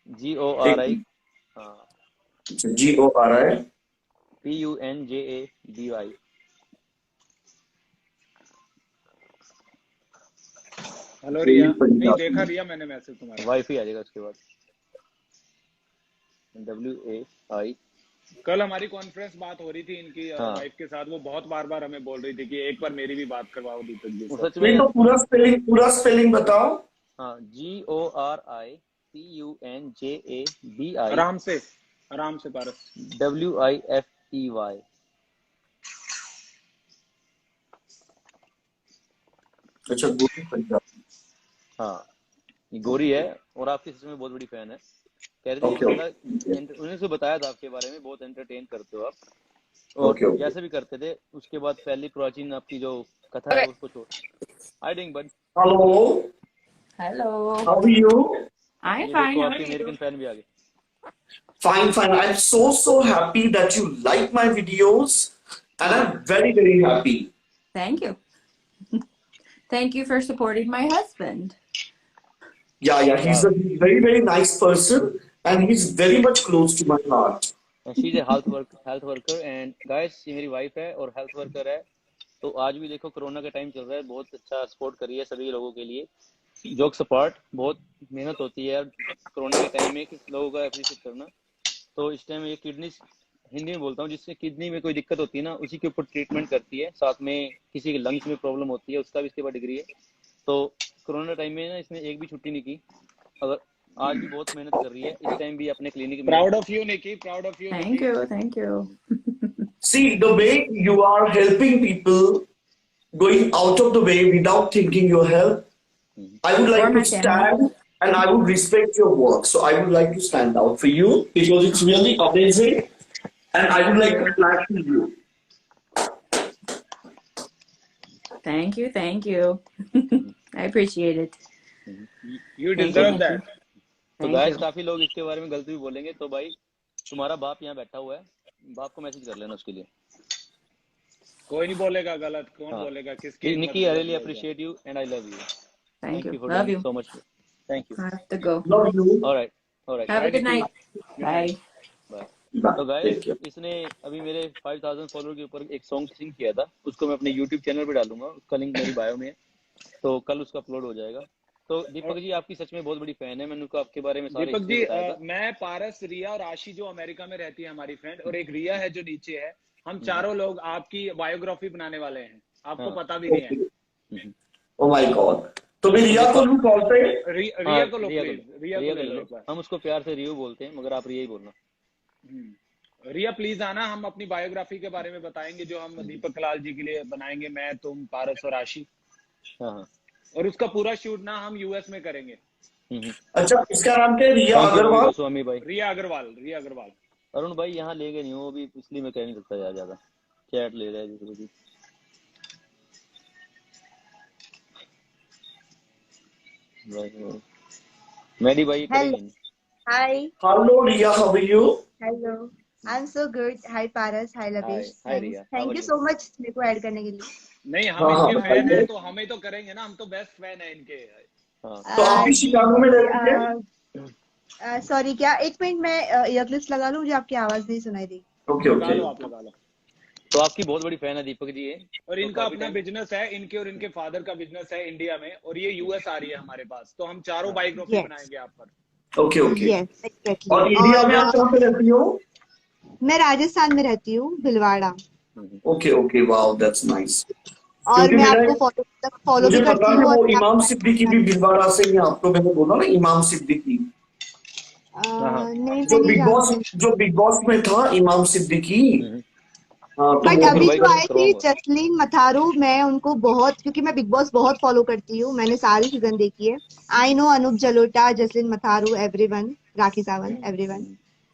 GORI। हाँ, GORI PUNJABY। हेलो रिया, नहीं देखा रिया मैंने मैसेज तुम्हारा। वाइफ ही आ जाएगा उसके बाद, WAI। कल हमारी कॉन्फ्रेंस बात हो रही थी इनकी वाइफ के साथ, वो बहुत बार हमें बोल रही थी कि एक बार मेरी भी बात करवाओ दीपक जी से। सच में? तो पूरा स्पेलिंग बताओ। हाँ, GORI PUNJABI। आराम से पारस। WIFEY। अच्छा, गोरी पंजाबी। हाँ, ये गोरी है और आपकी सच में बहुत बड़ी फैन है। कह रही थी उन्होंने से बताया था आपके बारे में, बहुत एंटरटेन करते हो आप, और जैसे भी करते थे। उसके बाद पहली प्राचीन आपकी जो कथा है उसको छोड़। Hi doing bud. Hello, how are you? I am fine. आपके अमेरिकन फैन भी आ गए। Fine. I'm so happy that you like my videos, and I'm very happy. Thank you. Thank you for supporting my husband. Yeah. He's a very nice person, and he's very much close to my heart. She's a health worker, and guys, ये मेरी वाइफ है और हेल्थ वर्कर है। तो आज भी देखो कोरोना का टाइम चल रहा है, बहुत अच्छा सपोर्ट कर रही है सभी लोगों के लिए। जोक सपोर्ट, बहुत मेहनत होती है कोरोना के टाइम में किस लोगों का अप्रिशिएट करना। तो इस टाइम ये किडनी, हिंदी में बोलता हूँ, जिससे किडनी में कोई दिक्कत होती है ना, उसी के ऊपर ट्रीटमेंट करती है। साथ में किसी के लंग्स में प्रॉब्लम होती है, उसका भी इसके बाद डिग्री है। तो कोरोना टाइम में ना इसने एक भी छुट्टी नहीं की, अगर आज भी बहुत मेहनत कर रही है। इस टाइम भी अपने क्लिनिक में। Proud of you Nikki, proud of you. Thank you. See, the way you are helping people, going out of the way without thinking your help, I would like to stand and I would respect your work. So I would like to stand out for you because it's really amazing, and I would like to clap to you. Thank you. I appreciate it. You deserve that. तो गाइस, काफी लोग इसके बारे में गलत भी बोलेंगे, तो भाई तुम्हारा बाप यहाँ बैठा हुआ है, बाप को मैसेज कर लेना उसके लिए। कोई नहीं बोलेगा गलत, कौन बोलेगा किसकी। निकी, I really appreciate you and I love you. Thank you. for Love doing you. so much. Thank you. I have to go. Love you. All right. Have a good night. Bye. तो गाइस, इसने अभी मेरे 5000 फॉलोअर के ऊपर एक सॉन्ग सिंग किया था, उसको मैं अपने YouTube चैनल पे डालूंगा, उसका लिंक मेरी बायो में है, तो कल उसका अपलोड हो जाएगा। तो दीपक जी, आपकी सच में बहुत बड़ी फैन है, मैंने उनको आपके बारे में सारे दीपक जी, मैं, पारस, रिया और आशी जो अमेरिका में रहती है हमारी फ्रेंड, और एक रिया है जो नीचे है, हम चारों लोग आपकी बायोग्राफी बनाने वाले हैं, आपको पता भी नहीं है। Oh my God. तो मैं रिया को लूं कॉल पे? रिया को लो प्लीज, रिया को ले लो। हम उसको प्यार से रियो बोलते हैं, मगर आप रिया ही बोलना। रिया प्लीज आना, हम अपनी बायोग्राफी के बारे में बताएंगे जो हम दीपक कलाल जी के लिए बनाएंगे, मैं, तुम, पारस और आशी। हाँ। और उसका पूरा शूट ना हम यूएस में करेंगे। अच्छा, इसका नाम क्या है? रिया अग्रवाल। स्वामी भाई, रिया अग्रवाल। अरुण भाई यहाँ ले गए नहीं हो अभी, इसलिए मैं कह नहीं सकता यार, ज्यादा चैट ले रहा है दूसरे की। मैडी भाई, Hi. Hello Riya, how are you? Hello. I'm so good. Hi Paras. Hi Lavish. Hi Riya. Thank you so much मेरे को ऐड करने के लिए। नहीं, हम इनके फैन हैं तो हमें तो करेंगे ना, हम तो बेस्ट फैन है इनके। तो आप भी शिकागो में रहती हैं? सॉरी, क्या एक मिनट मैं ईयरक्लिप्स लगा लूं, मुझे आपकी आवाज नहीं सुनाई दी। ओके। आप लगा लो। तो आपकी बहुत बड़ी फैन है दीपक जी है, और इनका अपना बिजनेस है, इनके और इनके फादर का बिजनेस है इंडिया में, और ये यूएस आ रही है हमारे पास, तो हम चारों बायोग्राफी बनाएंगे आप पर। ओके। Yes, exactly. और इंडिया में आप कहाँ पे रहती हो? मैं राजस्थान में रहती हूँ, Bhilwara. Okay, wow, that's nice. और मैं आपको फॉलो भी करती हूँ। इमाम सिद्दीकी भी भिलवाड़ा से ही, आपको मैंने बोला ना, इमाम सिद्दीकी। नहीं, जो मैं नहीं जानती। जो बिग बॉस में था इमाम सिद्दीकी। हाँ, तो बट वो अभी भी जो आई थी जसलीन मथारू, मैं उनको बहुत, क्योंकि मैं बिग बॉस बहुत फॉलो करती हूँ, मैंने सारी सीजन देखी है। I know Anup Jalota, Jasleen Matharu, everyone, Rakhi Sawant, everyone.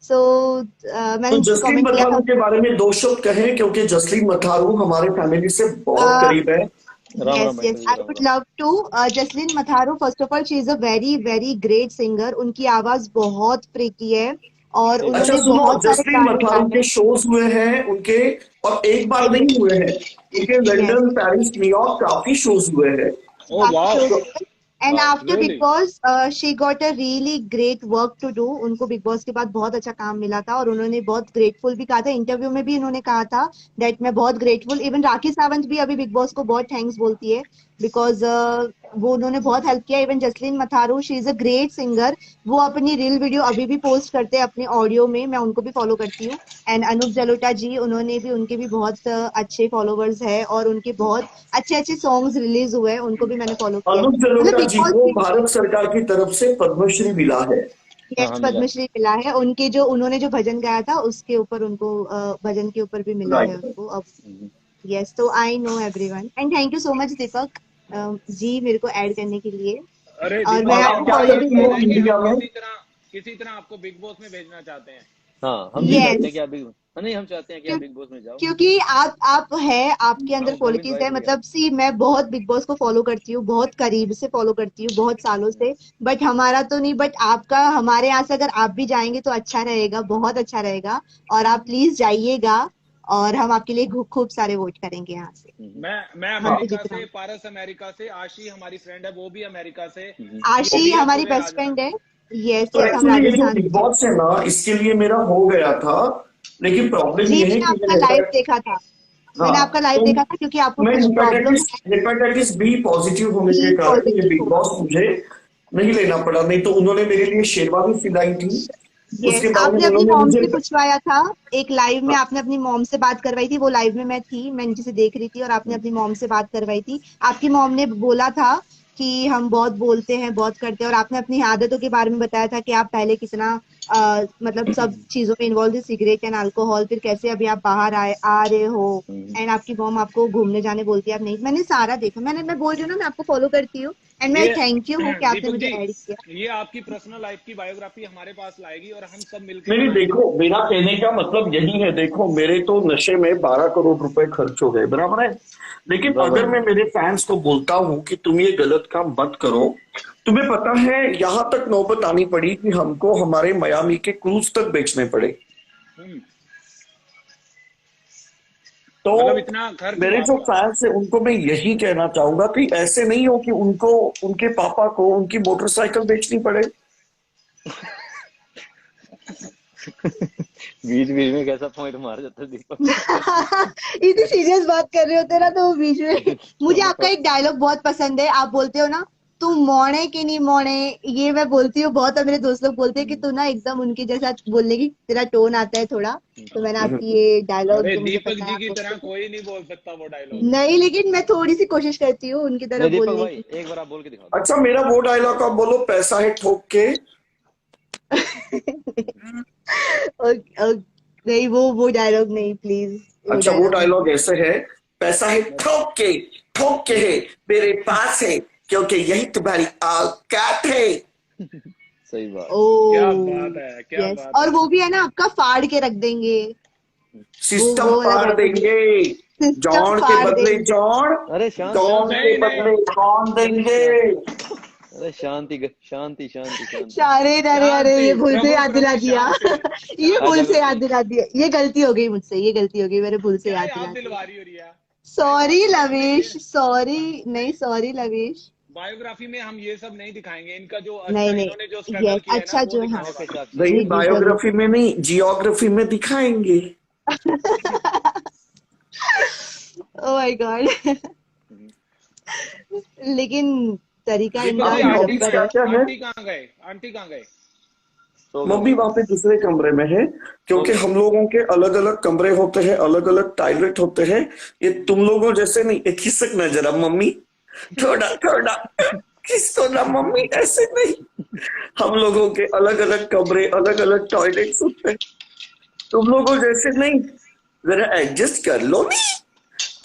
So मैंने तो उस पर जसलीन कमेंट किया था। मथारू के बारे में दो शब्द कहें, क्योंकि जसलीन मथारू हमारे फैमिली से बहुत करीब है। राम यस राम भाई, yes, I Ram would Ram. Love to. Jasleen Matharu, first of all she is a very very great singer. उनकी आवाज बहुत प्रीति है और अच्छा उन्होंने सुनो, बहुत सारे जसलीन गाने मथारू गाए के शोज हुए हैं उनके, और एक बार नहीं हुए हैं, उनके हैं। लंदन, पेरिस, न्यूयॉर्क काफी शोज हुए हैं। ओ वाह, and after Big really? Boss she got a really great work to do. उनको बिग बॉस के बाद बहुत अच्छा काम मिला था और उन्होंने बहुत ग्रेटफुल भी कहा था, इंटरव्यू में भी उन्होंने कहा था दैट मैं बहुत ग्रेटफुल। इवन राखी सावंत भी अभी बिग बॉस को बहुत थैंक्स बोलती है, बिकॉज वो उन्होंने बहुत हेल्प किया। Even Jasleen Matharu, she is a great singer. वो अपनी रील वीडियो अभी भी पोस्ट करते हैं अपने ऑडियो में, मैं उनको भी फॉलो करती हूँ। एंड अनूप जलोटा जी, उन्होंने भी, उनके भी बहुत अच्छे फॉलोवर्स है और उनके बहुत अच्छे अच्छे सॉन्ग्स रिलीज हुए हैं, उनको भी मैंने फॉलो किया है। अनुप मतलब जलोटा बिग जी बॉस को में भारत सरकार की तरफ से पद्मश्री मिला है। हाँ हाँ, मिला। पद्मश्री मिला है। उनके जो, उन्होंने जो भजन गाया था उसके ऊपर उनको, भजन के ऊपर भी मिला है राइट। उनको अब। यस, तो I know everyone and thank you so much Deepak ji मेरे को ऐड करने के लिए। अरे और दीपक मैं और भाई, आप आपको क्या हमारा फॉलो ये भी करती हो कहना है कि इंडिया हम में? किसी तरह आपको बिग बॉस में भेजना चाहते हैं। हाँ, हम भी चाहते हैं यस, कि आप बिग, नहीं हम चाहते हैं कि आप बिग बॉस में जाओ। क्योंकि आप है, आपके अंदर कम क्वालिटीज है। इनवाइट भी मतलब सी, मैं बहुत बिग बॉस को फॉलो करती हूँ, बहुत करीब से फॉलो करती हूँ, बहुत सालों से। बट हमारा तो नहीं, बट आपका, हमारे यहाँ से अगर आप भी जाएंगे तो अच्छा रहेगा, बहुत अच्छा रहेगा। और आप प्लीज जाइएगा और हम आपके लिए खूब खूब सारे वोट करेंगे यहाँ से। मैं हम तो अमेरिका जितना, से, पारस अमेरिका से, आशी हमारी फ्रेंड है, वो भी अमेरिका से, ये आशी भी है हमारी पूरे बेस्ट फ्रेंड राजस्थान। है। यस तो यस, हम एक्चुअली ये जो राजस्थान बिग से। बॉस है ना, इसके लिए मेरा हो गया था, लेकिन प्रॉब्लम जी, ये है मैंने कि आपका मैं लाइव देखा था। मैंने हाँ, आपका लाइव तो देखा था क्योंकि आपको मैं कुछ प्रॉब्लम हेपेटाइटिस है। हेपेटाइटिस बी पॉजिटिव होने बी के कारण ये पॉजिटिव बिग होगा। बॉस मुझे नहीं लेना पड़ा, नहीं तो उन्होंने मेरे लिए शेरवानी सिलाई थी। उसके यस, बाद में आपने अपनी उन्होंने मॉम मुझे से पूछवाया था। एक लाइव में आपने अपनी मॉम से बात करवाई थी, वो लाइव में मैं थी, मैं नीचे से देख रही थी और आपने अपनी मॉम से बात करवाई थी। आपकी मॉम ने बोला था कि हम बहुत बोलते हैं, बहुत करते हैं, और आपने अपनी आदतों के बारे में बताया था कि आप पहले कितना मतलब सब चीजों में इन्वॉल्व थे, सिगरेट एंड अल्कोहल, फिर कैसे अभी आप बाहर आ रहे हो। एंड आपकी मॉम आपको घूमने जाने बोलती है, आप नहीं। मैंने सारा देखा, मैं बोल रही हूँ ना, मैं आपको फॉलो करती हूँ एंड मैं ये थैंक यू हूँ कि आपने दीपक मुझे जी, ऐड किया। ये आपकी पर्सनल लाइफ की बायोग्राफी हमारे पास लाएगी और हम सब मिलके नहीं बनाएंगे। देखो, मेरा कहने का मतलब यही है, देखो मेरे तो नशे में 12 करोड़ रुपए खर्च हो गए, बराबर है। लेकिन अगर मैं मेरे फैंस को बोलता हूं कि तुम ये गलत काम मत करो, तुम्हें पता है यहां तक नौबत आनी पड़ी कि हमको हमारे मियामी के क्रूज तक बेचने पड़े। हम्म, तो मतलब इतना खर्च हुआ मेरे जो आपका? फैंस है उनको मैं यही कहना चाहूंगा कि ऐसे नहीं हो कि उनको, उनके पापा को उनकी मोटरसाइकिल बेचनी पड़े। बीच बीच में कैसा पॉइंट मार जाता है दीपक। इतनी सीरियस बात कर रहे होते ना तो वो बीच में। मुझे आपका एक डायलॉग बहुत पसंद है, आप बोलते हो ना, तू मोड़े कि नहीं मोड़े। ये मैं बोलती हूँ बहुत, और मेरे दोस्त लोग बोलते हैं कि तू ना एकदम उनके जैसा बोलने की तेरा टोन आता है थोड़ा। तो मैंने आपकी ये डायलॉग, अरे जो मुझे दीपक पता है जी आप की तरह बोलते हो। कोई नहीं बोल सकता वो डायलॉग। नहीं, लेकिन मैं थोड़ी सी कोशिश करती हूँ उनकी तरह नहीं दीपक बोलने भाई, की। एक बार आप बोल के दिखाओ। अच्छा, मेरा वो डायलॉग आप बोलो, पैसा है ठोक के। नहीं, वो डायलॉग नहीं, प्लीज वो अच्छा, वो डायलॉग नहीं। डायलॉग ऐसे है, पैसा है ठोक के है मेरे पास है, क्योंकि यही तुम्हारी औकात है। सही बात। क्या ओ बात है, क्या यस, बात और है। वो भी है ना, आपका फाड़ के रख देंगे। सिस्टम वो वाला फाड़ डायलॉग भी, देंगे, सिस्टम जॉन के फाड़ बदले देंगे। जॉन, अरे शांत शांत जॉन के नहीं बदले नहीं, जॉन अरे देंगे। अरे शांति शांति शांति शांति। अरे अरे अरे, शांति, ये भूल से प्रभु याद दिला प्रभु दिया। शांति, ये आ भूल शांति। से याद जागृति। दिला दिया, ये गलती हो गई मुझसे, ये गलती हो गई, मैंने भूल से क्या याद याद दिला दिया। दिलवा रही हो रिया? सॉरी बायोग्राफी में हमने ये, लवेश, सॉरी, नहीं सॉरी लवेश। बायोग्राफी में हम ये सब नहीं दिखाएंगे, इनका जो नहीं अच्छा, नहीं, इन्होंने जो स्ट्रगल यस, किया है ना, अच्छा वो जो, हाँ दिखाने ओके वाले हैं। साक्षी। नहीं, जी जी जरूर। बायोग्राफी में नहीं, जियोग्राफी में दिखाएंगे। Oh my God. लेकिन तरीका दीपक इनका जी, अभी आंटी गजब का का क्या है। क्या है, आंटी कहाँ गए? आंटी कहाँ गए? सो गए मम्मी सो वहां गए पे दूसरे कमरे में है, सो क्योंकि गए। हम लोगों के अलग अलग कमरे होते हैं, अलग अलग टॉयलेट होते हैं। ये तुम लोगों जैसे नहीं, एक खिसक न जरा मम्मी, थोड़ा थोड़ा। किस तो ना मम्मी, ऐसे नहीं। हम लोगों के अलग अलग कमरे, अलग अलग टॉयलेट होते हैं, तुम लोगों जैसे नहीं। जरा एडजस्ट कर लो नी,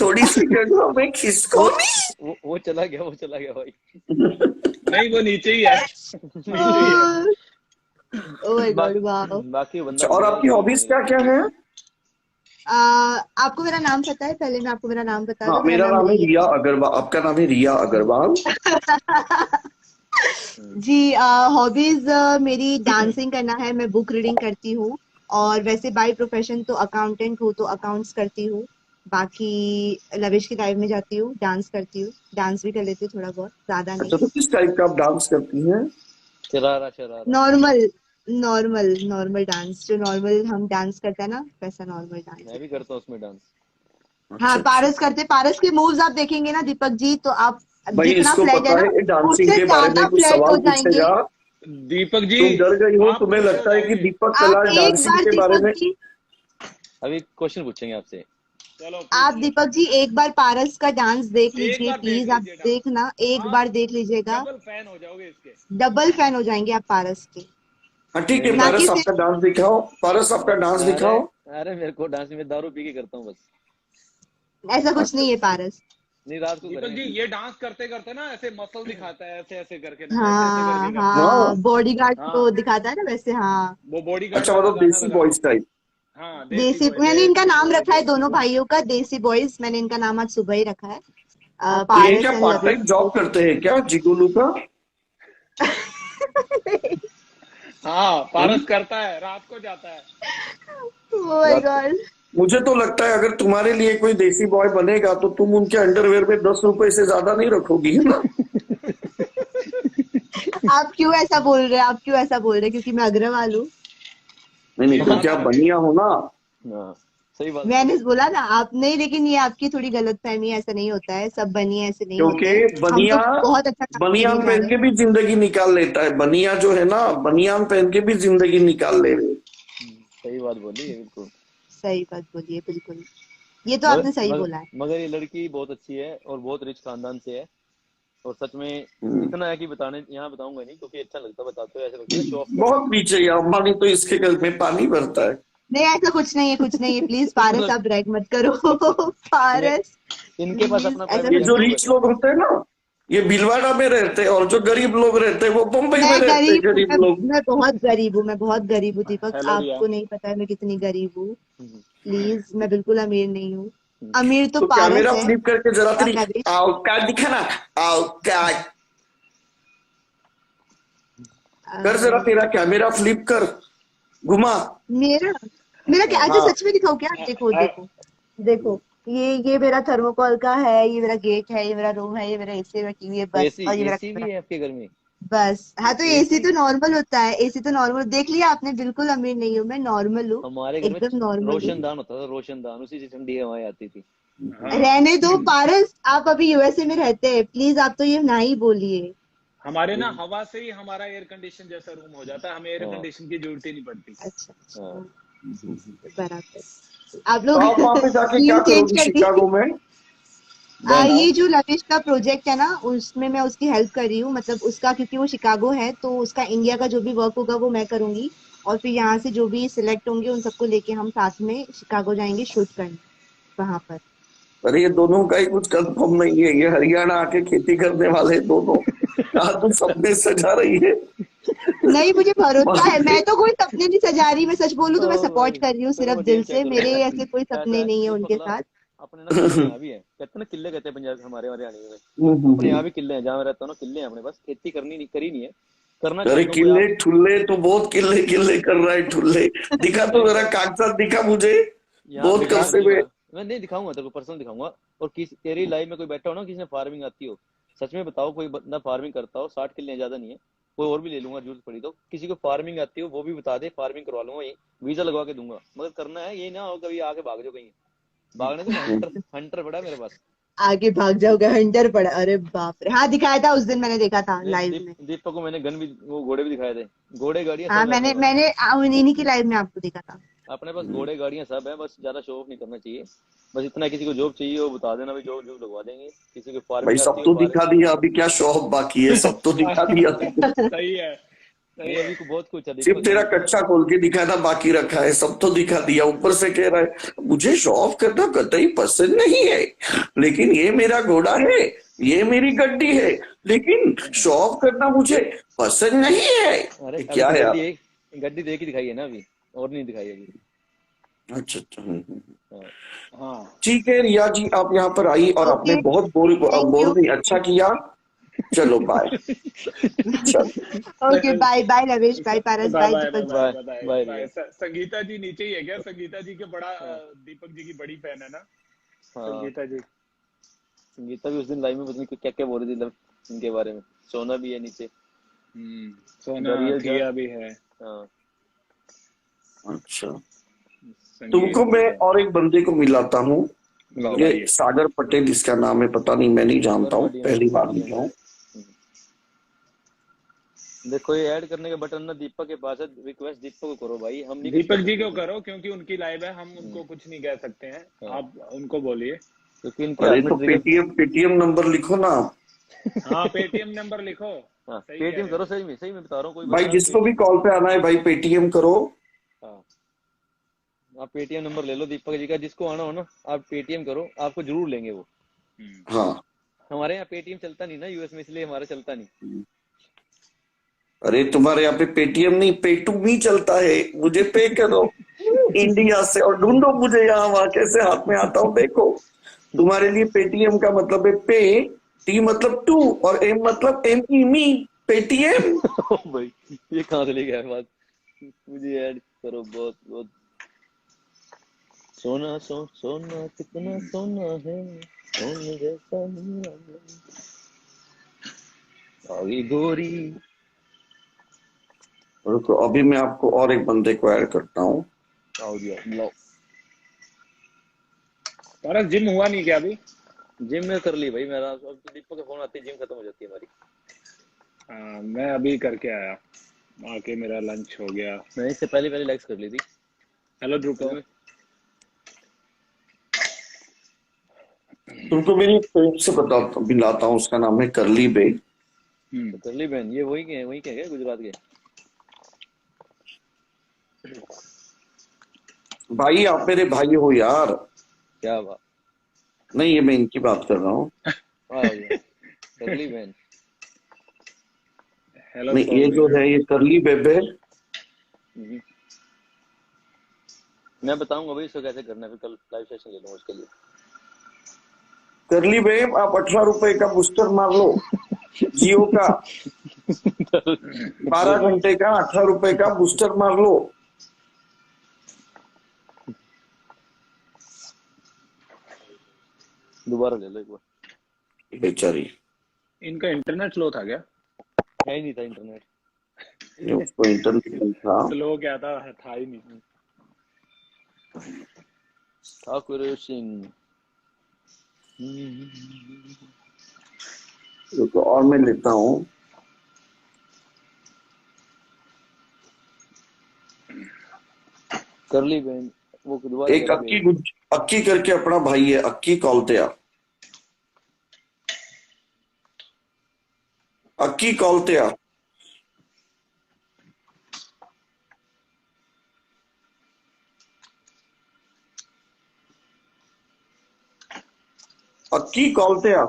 थोड़ी सी जगह में खिसको नी। वो चला गया भाई। नहीं, वो नीचे ही है। Oh my God, wow. बाकी बंदा और आपकी हॉबीज क्या क्या है? आपको मेरा नाम पता है? पहले मैं आपको मेरा नाम बता हाँ, दूं। मेरा नाम है रिया अग्रवाल। आपका नाम है रिया अग्रवाल। जी, हॉबीज मेरी डांसिंग करना है, मैं बुक रीडिंग करती हूँ, और वैसे बाय प्रोफेशन तो अकाउंटेंट हूँ, तो अकाउंट्स करती हूँ। बाकी लविश की लाइफ में जाती हूँ, डांस करती हूँ, डांस भी कर लेती हूँ थोड़ा बहुत, ज्यादा नहीं। अच्छा, तो किस टाइप का आप डांस करती हैं? Sharara. Normal normal normal dance, जो नॉर्मल हम डांस करते हैं ना, वैसा नॉर्मल डांस। मैं भी करता हूँ उसमें डांस। हाँ, अच्छा, पारस करते। पारस के मूव्स आप देखेंगे ना दीपक जी, तो आप भाई जितना इसको फ्लैट है पता ना, है डांसिंग उससे के बारे में ज्यादा कुछ फ्लैट हो सवाल जाएंगे। पूछेगा। दीपक जी, तुम डर गई हो, आप तुम्हें खुश हो लगता है कि जाओगे। दीपक आप कलाल एक डांसिंग बार के बारे में। दीपक जी, अभी क्वेश्चन पूछेंगे आपसे। चलो आप पूछिए। दीपक जी एक बार पारस का डांस देख एक लीजिए बार देख प्लीज। आप लीजिए डांस, देखना, एक आप बार देख लीजिएगा, डबल फैन हो जाओगे इसके। डबल फैन हो जाएंगे आप पारस के। हाँ ठीक है, नहीं, ना कि पारस सिर्फ, आपका डांस दिखाओ, पारस आपका डांस अरे दिखाओ। अरे मेरे को डांस में दारू पी के करता हूँ बस। ऐसा कुछ अच्छा, नहीं है पारस। नहीं, रात को दीपक जी, करेंगे। ये डांस करते करते ना ऐसे मसल दिखाता है, ऐसे ऐसे करके ना, ऐसे ऐसे हाँ करके करता है। हाँ। हाँ, बॉडीगार्ड को हाँ, दिखाता है ना वैसे। हाँ, वो बॉडीगार्ड अच्छा, वाला मतलब गाना देसी लगा बॉयज के। टाइप। हाँ, देसी देसी, बॉय, मैंने इनका देसी नाम बॉय, रखा है देसी दोनों बॉय। भाइयों का, देसी बॉयज। मैंने इनका नाम आज सुबह ही रखा है, तो ये पारस क्या and part lavish. Time job करते हैं क्या जिगोलू का? हाँ, पारस हम्म? करता है, रात को जाता है। ओह माय रात को। गॉड। मुझे तो लगता है अगर तुम्हारे लिए कोई देसी बॉय बनेगा तो तुम उनके अंडरवेयर में 10 रुपए से ज्यादा नहीं रखोगी, है ना? आप क्यों ऐसा बोल रहे हैं? आप क्यों ऐसा बोल रहे हैं? क्योंकि मैं अग्रवाल हूँ? नहीं नहीं, तो हाँ, क्या तो फिर बनिया हो ना। हाँ, सही बात बोली। मैंने बोला ना आप नहीं, लेकिन ये आपकी थोड़ी गलत फहमी है, ऐसा नहीं होता है, सब बनिए ऐसे नहीं होते हैं। क्योंकि हम तो बनिया बहुत अच्छा काम करने बनियान जा पहन रहे के हैं। भी जिंदगी निकाल लेता है। बनिया जो है ना, बनियान पहन के भी जिंदगी निकाल ले। सही बात बोली है बिल्कुल। सही बात बोलिए, बिल्कुल, ये तो मगर आपने सही मगर बोला है। मगर ये लड़की बहुत अच्छी है और बहुत रिच खानदान से है। और सच में इतना है कि बताने यहाँ बताऊंगा नहीं, क्योंकि अच्छा लगता है बताते हुए, ऐसा लगता है शो ऑफ कर रहे बहुत पीछे है, अंबानी तो इसके घर में पानी भरता है। नहीं, ऐसा कुछ नहीं है, कुछ नहीं है, प्लीज हैं। पारस आप ब्रैग मत करो। इन्हें पारस इनके पास प्लीज अपना ऐसा प्राइवेट ये jet जो कुछ है नहीं। रिच वैसे। लोग होते हैं ना, ये भीलवाड़ा में रहते हैं, और जो गरीब लोग रहते हैं वो मुंबई में मैं रहते हैं, गरीब हूँ, गरीब लोग। मैं बहुत गरीब हूँ, मैं बहुत गरीब हूँ दीपक, हेलो रिया। आपको नहीं पता है मैं कितनी गरीब हूँ। हम्म, प्लीज, मैं बिल्कुल अमीर नहीं हूँ। हम्म। अमीर तो तो पारस कैमरा है फ्लिप करके जरा और तेरी लविश। औकात दिखाना, औकात कर, जरा अ, तेरा कैमरा फ्लिप कर, घुमा। मेरा मेरा क्या? अच्छा, हाँ, सच में दिखाओ क्या? देखो देखो देखो, ये मेरा थर्मोकॉल का है, ये मेरा गेट है, ये मेरा रूम है, ये मेरा एसी रखी हुई है बस, एसी और ये मेरा एसी कैमरा। भी है आपके घर में? बस हाँ, तो एसी एसी तो नॉर्मल होता है, एसी तो नॉर्मल देख लिया आपने। बिल्कुल अमीर नहीं हूँ मैं, नॉर्मल हूँ, हमारे घर में एकदम नॉर्मल हूँ। रोशनदान होता था, रोशनदान, उसी से ठंडी हवाएं आती थी। हाँ, रहने दो पारस, आप अभी यूएसए में रहते हैं, प्लीज आप तो ये ना ही बोलिए। हमारे ना हम्म, हवा से ही हमारा एयर कंडीशन जैसा रूम हो जाता है, हमें एयर हाँ कंडीशन की जरूरत ही नहीं पड़ती। अच्छा हाँ। अच्छा, बराबर। आप तो लोग आप वहां पे जाके क्या थीम चेंज करोगी कर दी। शिकागो में? ये बताओ। जो लविश का प्रोजेक्ट है ना, उसमें मैं उसकी हेल्प कर रही हूँ, मतलब उसका, क्योंकि वो शिकागो है तो उसका इंडिया का जो भी वर्क होगा वो मैं करूंगी, और फिर यहाँ से जो भी सिलेक्ट होंगे उन सबको लेके हम साथ में शिकागो जाएंगे शूट करने वहां पर। अरे ये दोनों का ही कुछ कंफर्म नहीं है, ये हरियाणा आके खेती करने वाले दोनों, कहा तुम सपने सजा रही है। नहीं, मुझे भरोसा है, बाकी मैं तो कोई सपने नहीं सजा रही, मैं सच बोलूं तो मैं ओ सपोर्ट भाई, कर रही हूँ चलो सिर्फ मैं दिल डीएम चेक से, करूंगा मेरे यार। ऐसे कोई चाचा सपने नहीं है ये उनके पगला, साथ। अपने ना किले यहाँ भी है, कहते हैं ना किले कहते हैं पंजाब हमारे हरियाणा में। अपने यहाँ भी किले हैं, जहाँ मैं रहता हूँ ना, किले हैं अपने पास। खेती करनी नहीं, करी नहीं है, करना अरे चाहता हूँ कोई किले आप। ठुल्ले तो बहुत किले किले कर रहा है, ठुल्ले दिखा तो नहीं जरा भाई, कागजात दिखा मुझे, यहाँ पे बहुत खेती कब्जे करनी है में। मैं नहीं दिखाऊंगा तेरे को, पर्सनल दिखाऊंगा। और किसी तेरी लाइफ में कोई बैठा हो ना, किसी ने फार्मिंग आती हो, सच में बताओ, कोई बंदा फार्मिंग करता हो, 60 किले ज्यादा नहीं है, कोई और भी ले लूंगा जरूरत पड़ी तो। किसी को फार्मिंग आती हो वो भी बता दे, फार्मिंग करवा लूंगा, ये वीजा लगवा के दूंगा। मगर करना है, ये ना हो कभी आके भाग जाओ कहीं। भागने तो हंटर हंटर पड़ा है मेरे पास। आगे भाग जाओगे, हंटर पड़ा? अरे बाप रे, हाँ दिखाया था उस दिन, मैंने देखा था नहीं, लाइव में। दीपक को मैंने गन भी, वो घोड़े भी दिखाए थे, घोड़े गाड़ियां हाँ, सब है अपने मैंने पास। मैंने इन्हीं की लाइव में आपको देखा था। अपने पास घोड़े गाड़ियां सब है, बस ज्यादा शो ऑफ नहीं करना चाहिए। बस इतना, किसी को जॉब चाहिए हो बता देना, भाई जॉब जॉब लगवा देंगे। किसी को भाई फार्मिंग सब आती हो तो फार्म। दिखा दिया, अभी क्या शो ऑफ बाकी है? सब तो दिखा दिया तुमने। सही है, सही नहीं है। अभी को बहुत कुछ है सिर्फ दीपक तेरा अभी। कच्चा खोल के दिखाना बाकी रखा है, सब तो दिखा दिया। ऊपर से कह रहा है मुझे शो ऑफ करना कतई पसंद नहीं है, लेकिन ये मेरा घोड़ा है, ये मेरी गड्डी है, लेकिन शो ऑफ करना मुझे पसंद नहीं है। अरे ये अभी क्या तो है यार? गड्डी देख ही दिखाई है ना अभी, और नहीं दिखाई अभी। अच्छा अच्छा, हाँ। हाँ ठीक है रिया जी, आप यहाँ पर आई और आपने ओके, बहुत बोल थैंक बोल यू। नहीं अच्छा किया। चलो बाय। चलो okay, bye bye Ravesh, bye Paras, bye bye bye Deepak ji. Bye bye bye bye bye. Riya. Sangeeta ji नीचे ही है क्या? संगीता जी के बड़ा हाँ दीपक जी की बड़ी फैन है ना हाँ। संगीता जी? संगीता भी उस दिन लाइव में पता नहीं क्या क्या बोल रही थी इनके बारे में। सोना भी है नीचे, सोना द रियल किया भी है। हाँ। अच्छा, संगीत तुमको मैं और एक बंदे को मिलाता हूँ। लाओ ये भाई। सागर पटेल इसका नाम है, पता नहीं, मैं नहीं जानता हूँ, बढ़िया पहली बार बढ़िया। मिला हूँ। देखो ये ऐड करने का बटन ना दीपक के पास है, रिक्वेस्ट दीपक को करो भाई, हम नहीं कुछ दीपक कर जी को सकते। करो क्योंकि उनकी लाइव है, हम उनको कुछ नहीं कह सकते हैं। हाँ। आप उनको बोलिए। क्योंकि इनके अरे हाथ में तो ट्रिगर। पेटीएम नंबर लिखो ना। हाँ पेटीएम नंबर लिखो। हाँ सही कह पेटीएम रहे हो। करो, सही में बता रहा हूँ, कोई भाई बता रहा जिसको भी पेटीएम। कॉल पे आना है भाई पेटीएम करो। हाँ आप पेटीएम नंबर ले लो दीपक जी का, जिसको आना हो ना आप पेटीएम करो, आपको जरूर लेंगे वो। हाँ, हमारे यहाँ पेटीएम चलता नहीं ना यूएस में, इसलिए हमारा चलता नहीं। अरे तुम्हारे यहाँ पे पेटीएम नहीं पेटूमी चलता है, मुझे पे करो इंडिया से और ढूंढो मुझे यहाँ वहां कैसे हाथ में आता हूँ। देखो तुम्हारे लिए पेटीएम का मतलब है पे, टी मतलब टू और एम मतलब एम ई मी, पेटीएम। भाई ये कहाँ से ले गया बात? मुझे ऐड करो बहुत बहुत। सोना सोना कितना सोना है, सोने जैसा हीरा आगे गोरी। रुको अभी मैं आपको और एक बंदे को ऐड करता हूँ। आओ दिया मिलाओ। पारस जिम हुआ नहीं क्या अभी? जिम में कर ली भाई मेरा, अब तो दीपक का फोन आते ही जिम खत्म हो जाती है हमारी। मैं अभी करके आया, आके मेरा लंच हो गया। मैंने इससे पहले लेग्स कर ली थी। हेलो ध्रुको। तुमको मेरी फ्रेंड से बताता मिलाता हूँ, उसका नाम है करली बे। करली बहन, ये वही के क्या गुजरात के? भाई आप मेरे भाई हो यार। क्या बात। नहीं ये मैं इनकी बात कर रहा हूँ। करली बहन। हेलो नहीं ये जो है ये करली बेबे। मैं बताऊंगा भाई इसको कैसे करना है, फिर कल लाइव सेशन ले लूंगा उसके लिए। करली बे आप 18 रुपए का बूस्टर मार लो जियो का, 12 घंटे का 18 रुपए का बूस्टर मार लो। दोबारा ले लो एक बार। बेचारी, इनका इंटरनेट स्लो था क्या? है ही नहीं था इंटरनेट। उसको इंटरनेट था। स्लो क्या था ही नहीं। ठाकुर सिंह। तो और मैं लेता हूँ करली बहन वो दोबारा एक अक्की करके अपना भाई है, अक्की कौलतिया, अक्की कौलतिया। अक्की कौलतिया।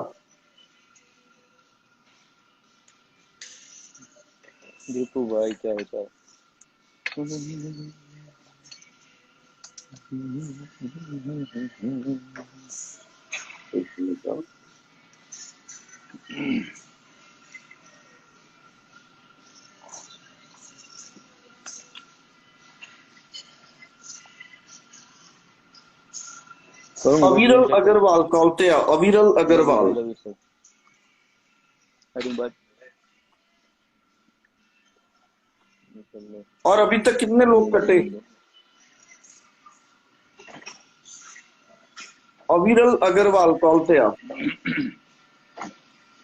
दीपू भाई क्या होता है? अविरल अग्रवाल कौलतिया, अविरल अग्रवाल। और अभी तक कितने लोग कटे? अविरल अग्रवाल कौलतिया।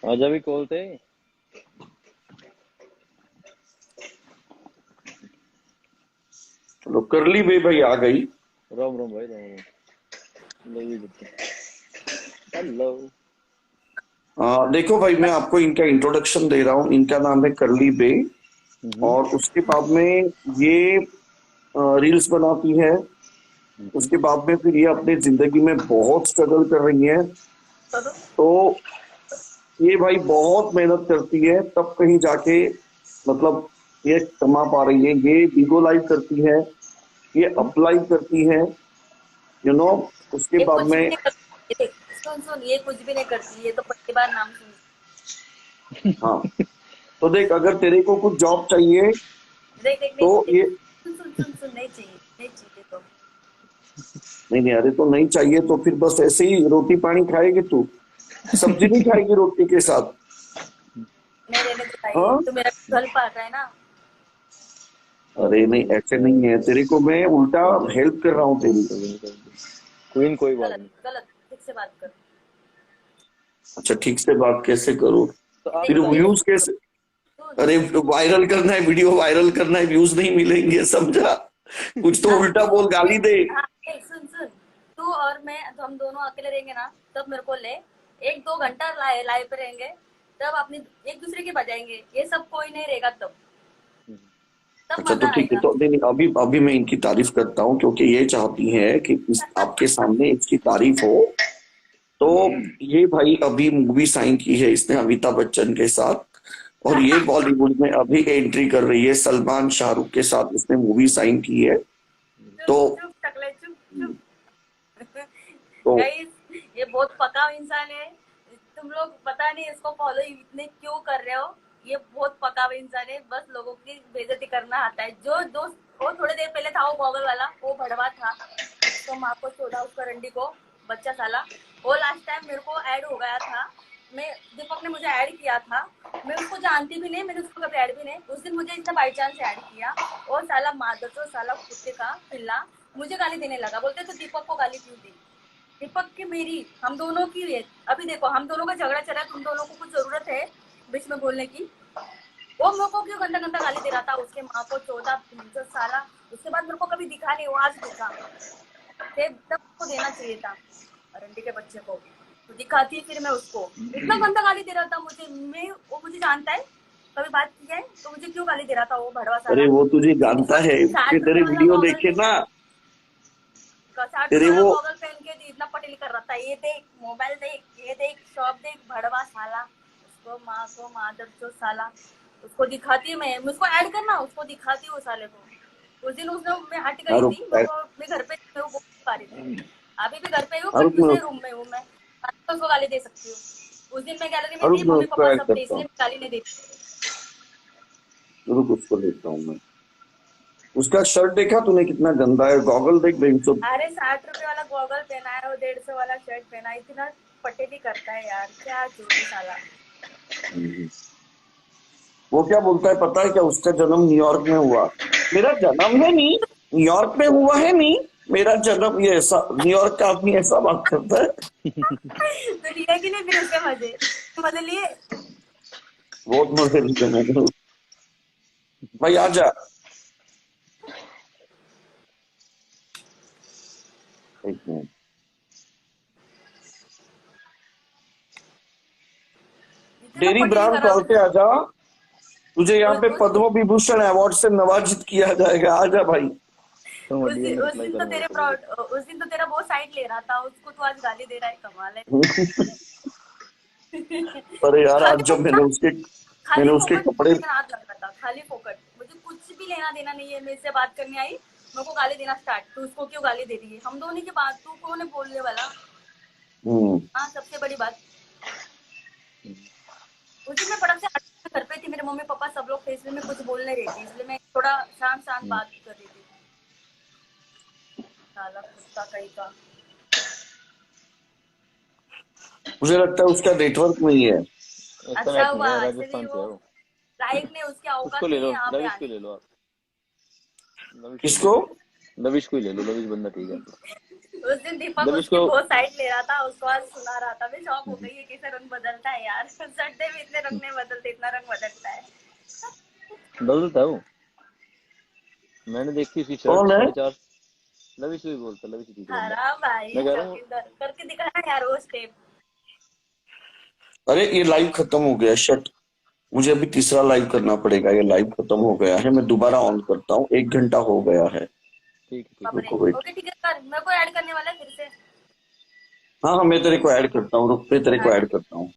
आजा भी खोलते। चलो करली बे भाई आ गई। राम राम भाई, राम राम। हेलो। देखो भाई मैं आपको इनका इंट्रोडक्शन दे रहा हूँ। इनका नाम है करली बे और उसके बाद में ये रील्स बनाती है। उसके बाद में फिर ये अपनी जिंदगी में बहुत स्ट्रगल कर रही है। तो ये भाई बहुत मेहनत करती है तब कहीं जाके मतलब ये कमा पा रही है। ये वीगो लाइव करती है, ये अप्लाई करती है, यू नो। उसके ये बाद कुछ भी में नहीं करती, ये देख, सुन सुन, ये कुछ भी नहीं करती, ये तो पहली बार नाम सुन। हाँ तो देख अगर तेरे को कुछ जॉब चाहिए देख देख तो नहीं, ये सुन सुन सुन सुन, नहीं चाहिए, नहीं चाहिए तो नहीं अरे तो नहीं चाहिए तो फिर बस ऐसे ही रोटी पानी खाएगी तू? सब्जी नहीं खाएगी रोटी के साथ? नहीं रहने तो चाहिए। हाँ तू मेरा घर पाल रहा है ना। अरे नहीं ऐसे नहीं है, तेरे को मैं उल्टा हेल्प कर रहा हूँ तेरी। क्वीन कोई बात गलत नहीं। गलत, ठीक से बात कर। अच्छा ठीक से बात कैसे करूँ? तो आप फिर ये व्यूज देख, कैसे? सुन अरे वायरल करना है, वीडियो वायरल करना है, व्यूज नहीं मिलेंगे, समझा? कुछ तो उल्टा बोल, गाली दे। हाँ, सुन सुन, तू और मैं तो हम दोनों अकेले रहेंगे ना, तब मेरे को ले 1-2 घंटा लाइव पे रहेंगे, तब अपनी एक दूसरे के बजाएंगे। ये सब कोई नहीं रहेगा तब तब अच्छा तो मजा ठीक है, आएगा। तो नहीं अभी अभी मैं इनकी तारीफ करता हूँ क्योंकि ये चाहती है कि आपके सामने इसकी तारीफ हो। तो ये भाई अभी मूवी साइन की है इसने अमिताभ बच्चन के साथ और ये बॉलीवुड में अभी एंट्री कर रही है। सलमान शाहरुख के साथ इसने मूवी साइन की है। तो चुप चुप टकले, चुप चुप। तो गाइस, ये बहुत पका इंसान है। तुम लोग पता नहीं इसको फॉलो इतने क्यों कर रहे हो। ये बहुत पका हुआ इंसान है, बस लोगों की बेइज्जती करना आता है। जो दोस्त वो थोड़ी देर पहले था, वो गॉगल वाला, वो भड़वा था, तो माँ को चोदा उसका रंडी को, बच्चा साला। वो लास्ट टाइम मेरे को ऐड हो गया था। मैं दीपक ने मुझे ऐड किया था, मैं उसको जानती भी नहीं, मैंने उसको कभी ऐड भी नहीं। उस दिन मुझे इसने बाई चांस ऐड किया और साला मादर साला कुत्ते का पिल्ला मुझे गाली देने लगा। बोलते तो दीपक को गाली क्यों दी? दीपक की मेरी, हम दोनों की है। अभी देखो हम दोनों का झगड़ा चल रहा है, तुम दोनों को कुछ जरूरत है बीच में बोलने की? वो मेरे को क्यों गंदा गंदा गाली दे रहा था, उसके माँ को 14 साला। उसके बाद मेरे को कभी दिखा नहीं, वो आज दिखा। तब को देना चाहिए था रंडी के बच्चे को, तो दिखाती फिर मैं उसको। इतना गंदा गाली दे रहा था मुझे, वो मुझे जानता है, कभी बात की है तो मुझे क्यों गाली दे रहा था वो भड़वा साला। अरे वो तुझे जानता है कि 60 तेरे रुपए वाला वीडियो गॉगल देखे ना 60 तेरे रुपए वाला वो। गॉगल पहन के इतना पटेली कर रहा था। ये देख मोबाइल देख, ये देख शॉप देख, भड़वा साला। उसको माँ को मादर जो साला, उसको दिखाती है मैं, मुझको ऐड करना, उसको दिखाती हूँ साले को। उस दिन उसने मैं हट गई और थी, मैं घर पे मैं वो बोल पा रही थी। अभी भी घर पे हूँ, और बट दूसरे रूम में हूँ मैं, तो उसको गाली दे सकती हूँ। उस दिन मैं गैलरी में थी, मैं मम्मी उसको पापा ऐड सब थे, करता इसलिए हूँ। मैं गाली नहीं देती। रुक उसको देखता हूँ मैं। उसका शर्ट देखा तूने कितना गंदा है? गॉगल देख बेंचो। अरे 60 रुपए वाला गॉगल पहना है और 150 वाला शर्ट पहना है, इतना पटेली करता है यार, क्या चोरी साला। वो क्या बोलता है पता है क्या? उसका जन्म न्यूयॉर्क में हुआ। मेरा जन्म है नहीं, न्यूयॉर्क में हुआ है नहीं, मेरा जन्म। ये ऐसा न्यूयॉर्क का आदमी ऐसा बात करता है। तो लिया कि नहीं फिर उसके मजे, मजे लिए? बहुत मजे लिए मैंने। भाई आजा। एक मिनट। इतना डेरी पटेली ब्रांड कर रहा कॉल पे आजा, तुझे यहाँ पे उस पद्म विभूषण अवार्ड से नवाजित किया जाएगा। आजा भाई। उस दिन तो तेरे उस दिन तो तेरा वो साइड ले रहा था, उसको तो आज गाली दे रहा है, कमाल है। अरे यार आज खाली जब मैंने उसके फोकट कपड़े। मेरा हाथ लग रहा था, खाली फोकट। मुझे कुछ भी लेना देना नहीं है, मेरे से बात करने आई, मेरे को गाली देना स्टार्ट। तू उसको क्यों गाली दे रही है? हम दोनों की बात, तू कौन है बोलने वाला? हाँ, सबसे बड़ी बात। उस दिन मैं फटक से घर पे थी, मेरे मम्मी पापा सब लोग थे, इसलिए मैं कुछ बोल नहीं रही थी, इसलिए मैं थोड़ा शांत बात कर रही थी। साला कुत्ता कहीं का। मुझे लगता है उसका नेटवर्क नहीं है। अच्छा हुआ, इसलिए वो लाइक ने उसके औकात नहीं है यहाँ पे आने। ले लो आप। किसको? लविश को ही ले लो, लविश बंदा ठीक है। उस दिन दीपक उसकी बहुत साइड ले रहा था, उसको आज सुना रहा था। मैं शॉक हो गई है, कैसे रंग बदलता है यार। संडे में इतने रंग नहीं बदलते, इतना रंग बदलता है। बदलता है वो। मैंने देखी उसकी कौन है? शर्ट 4.5 लविश भी बोलता लविश ठीक है हाँ भाई मैं कह रहा हूँ करके दिखाना यार वो स्टेप। अरे ये लाइव खत्म हो गया, शट। मुझे अभी तीसरा लाइव करना पड़ेगा, ये लाइव खत्म हो गया है, मैं दोबारा ऑन करता हूँ, 1 घंटा हो गया है। ठीक है बाप रे, रुको वेट। ओके ठीक है कर, मेरे को ऐड करने वाला है फिर से। हाँ हाँ, मैं तेरे को ऐड करता हूँ, रुक पे तेरे को ऐड करता हूँ।